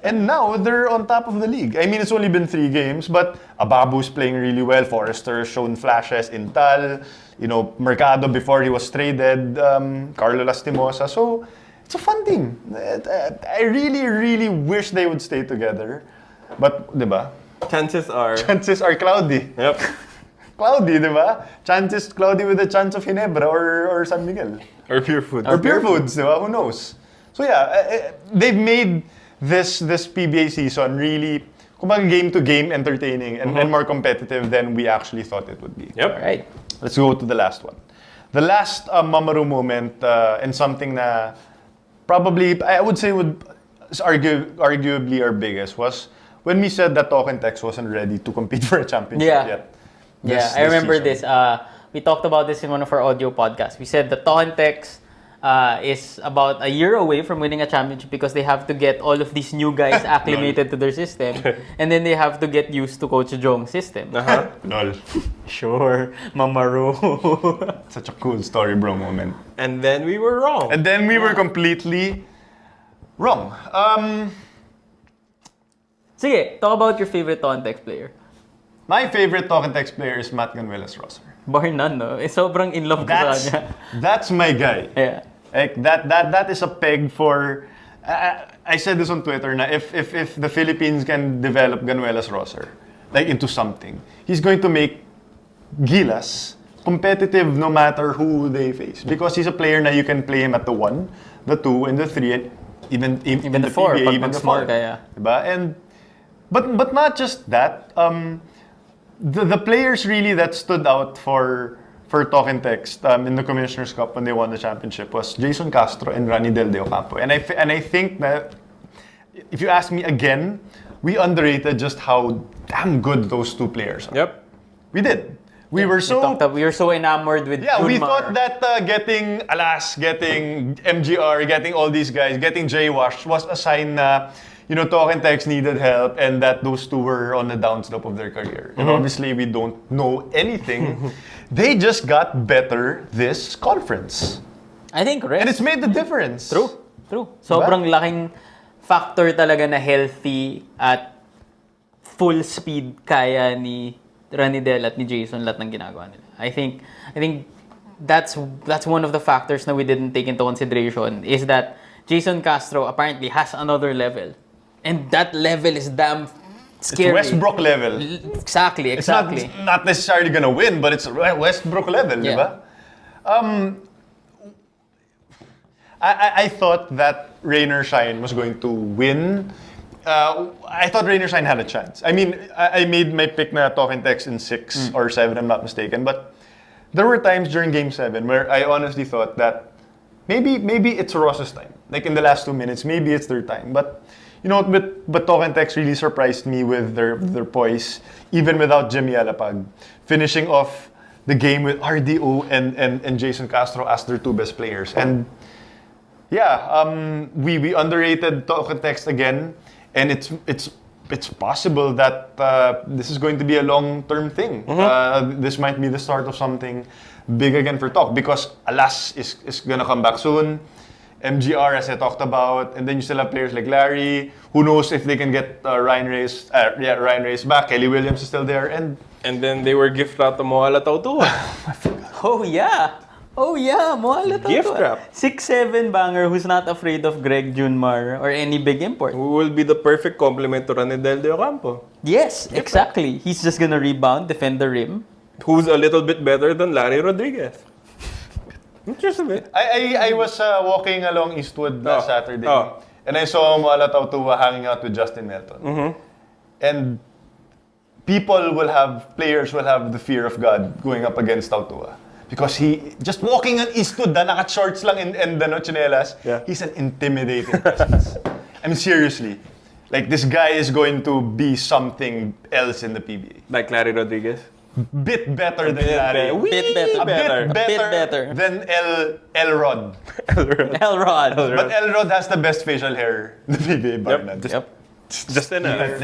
D: And now they're on top of the league. I mean, it's only been 3 games, but Ababu's playing really well. Forrester shown flashes. Intal, Mercado before he was traded. Carlo Lastimosa. So it's a fun team. I really, really wish they would stay together. But, diba?
C: Chances are
D: cloudy.
C: Yep.
D: Cloudy, di ba? Chances cloudy with a chance of Ginebra or San Miguel.
C: Or Purefoods.
D: Or Purefoods, di ba? Who knows? So yeah, they've made this PBA season really kumbaga game-to-game entertaining and more competitive than we actually thought it would be.
C: Yep.
E: Right.
D: Let's go to the last one. The last Mamaru moment and something na probably, I would say arguably our biggest was when we said that Talk and Text wasn't ready to compete for a championship yet.
E: I remember this. We talked about this in one of our audio podcasts. We said that Text is about a year away from winning a championship because they have to get all of these new guys acclimated to their system, and then they have to get used to Coach Jong's system.
D: Lol.
E: Sure, Mamaru.
D: Such a cool story, bro moment.
C: And then we were wrong.
D: And then we were completely wrong.
E: Sige, talk about your favorite Text player.
D: My favorite Talk and Text player is Matt Ganuelas-Rosser.
E: Bar none, no? Sobrang in love ko sa kanya.
D: That's my guy.
E: Yeah.
D: Like that is a peg for. I said this on Twitter. Na if the Philippines can develop Ganuelas-Rosser like into something, he's going to make Gilas competitive no matter who they face because he's a player na you can play him at the 1, the 2, and the 3, and even
E: the 4.
D: PBA, even the 4.
E: Kaya.
D: Diba? And but not just that. The players really that stood out for Talk and Text in the Commissioner's Cup when they won the championship was Jason Castro and Rani Del De Ocampo. And I think that if you ask me again, we underrated just how damn good those 2 players are.
C: Yep.
D: We did. We were so
E: enamored with
D: we
E: Gunmar.
D: thought that getting Alas, getting MGR, getting all these guys, getting J-Wash was a sign na Talk and Text needed help and that those 2 were on the downslope of their career. And obviously, we don't know anything. They just got better this conference.
E: I think rest.
D: And it's made the difference.
E: True. Sobrang laking factor talaga na healthy at full speed kaya ni Ranidel at ni Jason lahat ng ginagawa nila. I think that's one of the factors na we didn't take into consideration is that Jason Castro apparently has another level. And that level is damn scary.
D: It's Westbrook level.
E: Exactly.
D: It's not necessarily gonna win, but it's Westbrook level,
E: Yeah.
D: di ba? I thought that Rain or Shine was going to win. I thought Rain or Shine had a chance. I mean, I made my pick na talk and text in 6 or 7, I'm not mistaken. But there were times during Game 7 where I honestly thought that maybe it's Ross's time. Like in the last 2 minutes, maybe it's their time. But you know, but talk and text really surprised me with their poise, even without Jimmy Alapag, finishing off the game with RDO and Jason Castro as their 2 best players. And yeah, we underrated talk and text again, and it's possible that this is going to be a long-term thing. This might be the start of something big again for Talk, because Alas is gonna come back soon. MGR, as I talked about, and then you still have players like Larry. Who knows if they can get Ryan Reyes back? Kelly Williams is still there, and
C: then they were gift wrapped to Moala Tautua.
E: Oh yeah, Moala Tautua.
C: Gift wrap.
E: 6'7" banger who's not afraid of Greg Junmar or any big import.
C: Who will be the perfect complement to Ranidel de Ocampo.
E: Yes, exactly. He's just gonna rebound, defend the rim.
C: Who's a little bit better than Larry Rodriguez. Just a bit.
D: I was walking along Eastwood last Saturday, and I saw Moala Tautua hanging out with Justin Melton. And players will have the fear of God going up against Tautua. Because he, just walking on Eastwood, naka-shorts lang and chinelas, he's an intimidating presence. I mean, seriously. Like, this guy is going to be something else in the PBA.
C: Like Larry Rodriguez.
D: Bit better than Larry.
E: Bit better.
D: Bit better than Elrod.
E: Elrod.
D: But Elrod has the best facial hair in the PBA bar.
E: Yep.
C: Just enough.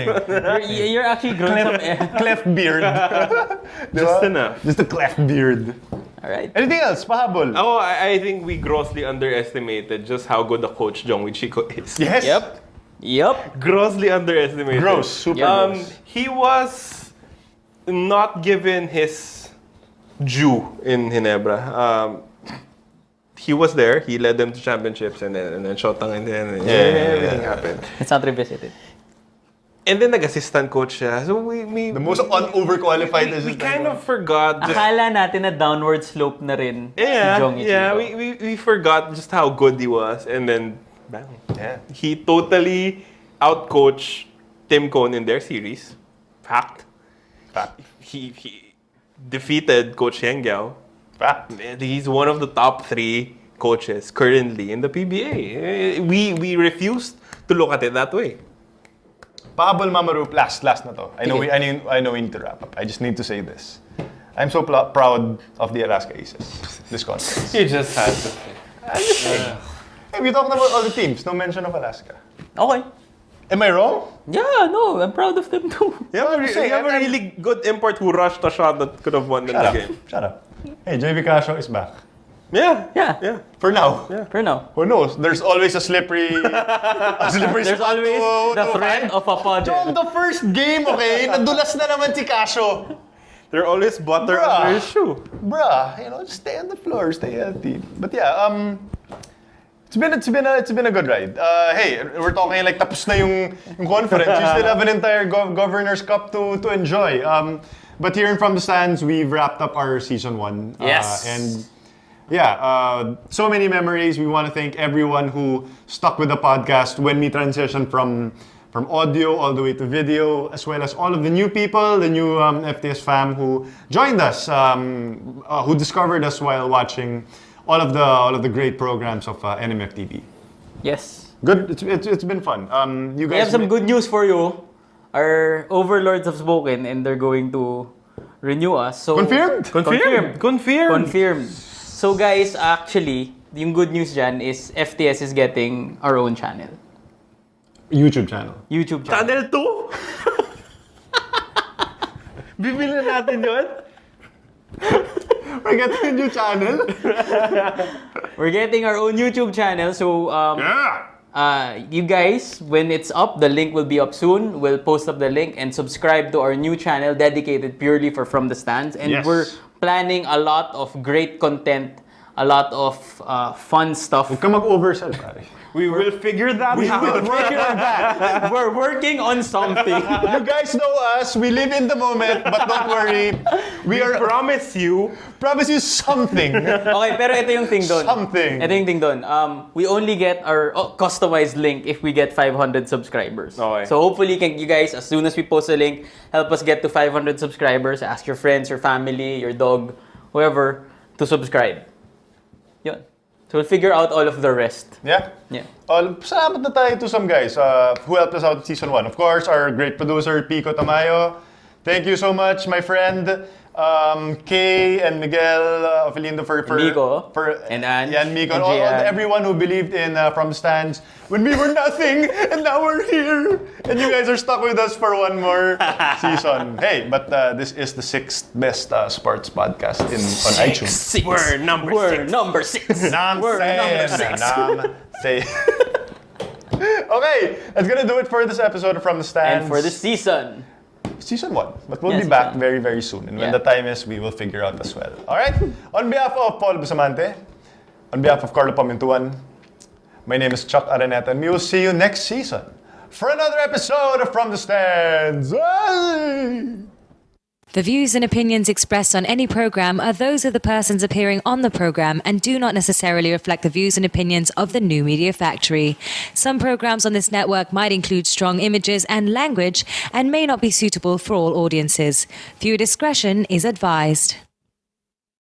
E: You're actually growing some
D: Cleft beard.
C: Just enough.
D: Just a cleft beard.
E: Alright.
D: Anything else? Pahabol.
C: Oh, I think we grossly underestimated just how good a coach Jongwei Chico is.
D: Yes.
E: Yep.
C: Grossly underestimated.
D: Gross. Super gross.
C: He was not given his due in Ginebra. He was there. He led them to championships, and then Shotang, and then everything happened.
E: It's not revisited.
C: And then nag-assistant coach siya. So we
D: The most overqualified
C: we kind of forgot.
E: Akala natin na downward slope na rin si Jong Ichigo.
C: we forgot just how good he was, and then bang.
D: Yeah.
C: He totally outcoached Tim Cohn in their series. Fact. He defeated Coach Heng Giao.
D: Fact.
C: He's one of the top 3 coaches currently in the PBA. We refused to look at it that way.
D: Pahabol, Mamaru, last na to. I know we need to wrap up. I just need to say this. I'm so proud of the Alaska Aces this conference.
C: You just had to.
D: I'm just saying. Hey, we talked about all the teams. No mention of Alaska.
E: Okay.
D: Am I wrong?
E: Yeah, no, I'm proud of them too.
C: You have a really good import who rushed a shot that could have won the game.
D: Shut up. Hey, JV Casio is back.
C: Yeah.
D: For now.
E: For now.
D: Who knows? There's always a slippery
E: There's
D: spot
E: always the threat of a puddle.
D: Jom, the first game, okay? Nadulas na naman si Casio.
C: There's always butter
D: Bruh.
C: under his shoe.
D: Bruh, just stay on the floor, stay healthy. But yeah, it's been a good ride. Hey, we're talking like tapos na yung conference. You still have an entire Governor's Cup to enjoy. But here in From the Stands, we've wrapped up our season 1.
E: Yes.
D: And yeah, so many memories. We want to thank everyone who stuck with the podcast when we transitioned from audio all the way to video, as well as all of the new people, the new FTS fam who joined us, who discovered us while watching all of the great programs of NMFTV.
E: Yes.
D: Good. It's been fun. You guys
E: We have some good news for you. Our overlords have spoken and they're going to renew us. So
D: Confirmed?
E: Confirmed. So guys, actually, yung good news dyan is FTS is getting our own channel.
D: YouTube channel.
C: Channel 2? Bibili na natin yun?
D: We're getting a new channel.
E: We're getting our own YouTube channel. So You guys, when it's up, the link will be up soon. We'll post up the link and subscribe to our new channel dedicated purely for From the Stands. And
D: Yes.
E: we're planning a lot of great content, a lot of fun stuff.
D: Huwag ka mag-oversell, pare.
C: We will figure that out.
E: We're working on something.
D: You guys know us. We live in the moment, but don't worry. We
C: promise you.
D: promise you something.
E: Okay, pero ito yung thing doon.
D: Something.
E: Ito yung thing doon. We only get our customized link if we get 500 subscribers.
C: Okay.
E: So hopefully, you guys, as soon as we post a link, help us get to 500 subscribers. Ask your friends, your family, your dog, whoever, to subscribe. Yun. So we'll figure out all of the rest.
D: Yeah?
E: Yeah.
D: Salamat na tayo to some guys who helped us out in season 1. Of course, our great producer, Pico Tamayo. Thank you so much, my friend. Kay and Miguel Ofelindo for
E: Miko.
D: and
E: Ange.
D: yeah, and Miko.
E: And
D: And
E: Gian.
D: everyone who believed in From the Stands when we were nothing and now we're here. And you guys are stuck with us for one more season. Hey, but this is the 6th best sports podcast on iTunes.
E: We're number six.
D: Okay, that's gonna do it for this episode of From the Stands.
E: And for this season.
D: Season 1. But we'll
E: Yeah,
D: be back
E: season.
D: very, very soon. And when
E: Yeah.
D: the time is, we will figure out as well. Alright? On behalf of Paul Bustamante, on behalf of Carlo Pamintuan, my name is Chuck Araneta, and we will see you next season for another episode of From the Stands. Hey!
H: The views and opinions expressed on any program are those of the persons appearing on the program and do not necessarily reflect the views and opinions of the New Media Factory. Some programs on this network might include strong images and language and may not be suitable for all audiences. Viewer discretion is advised.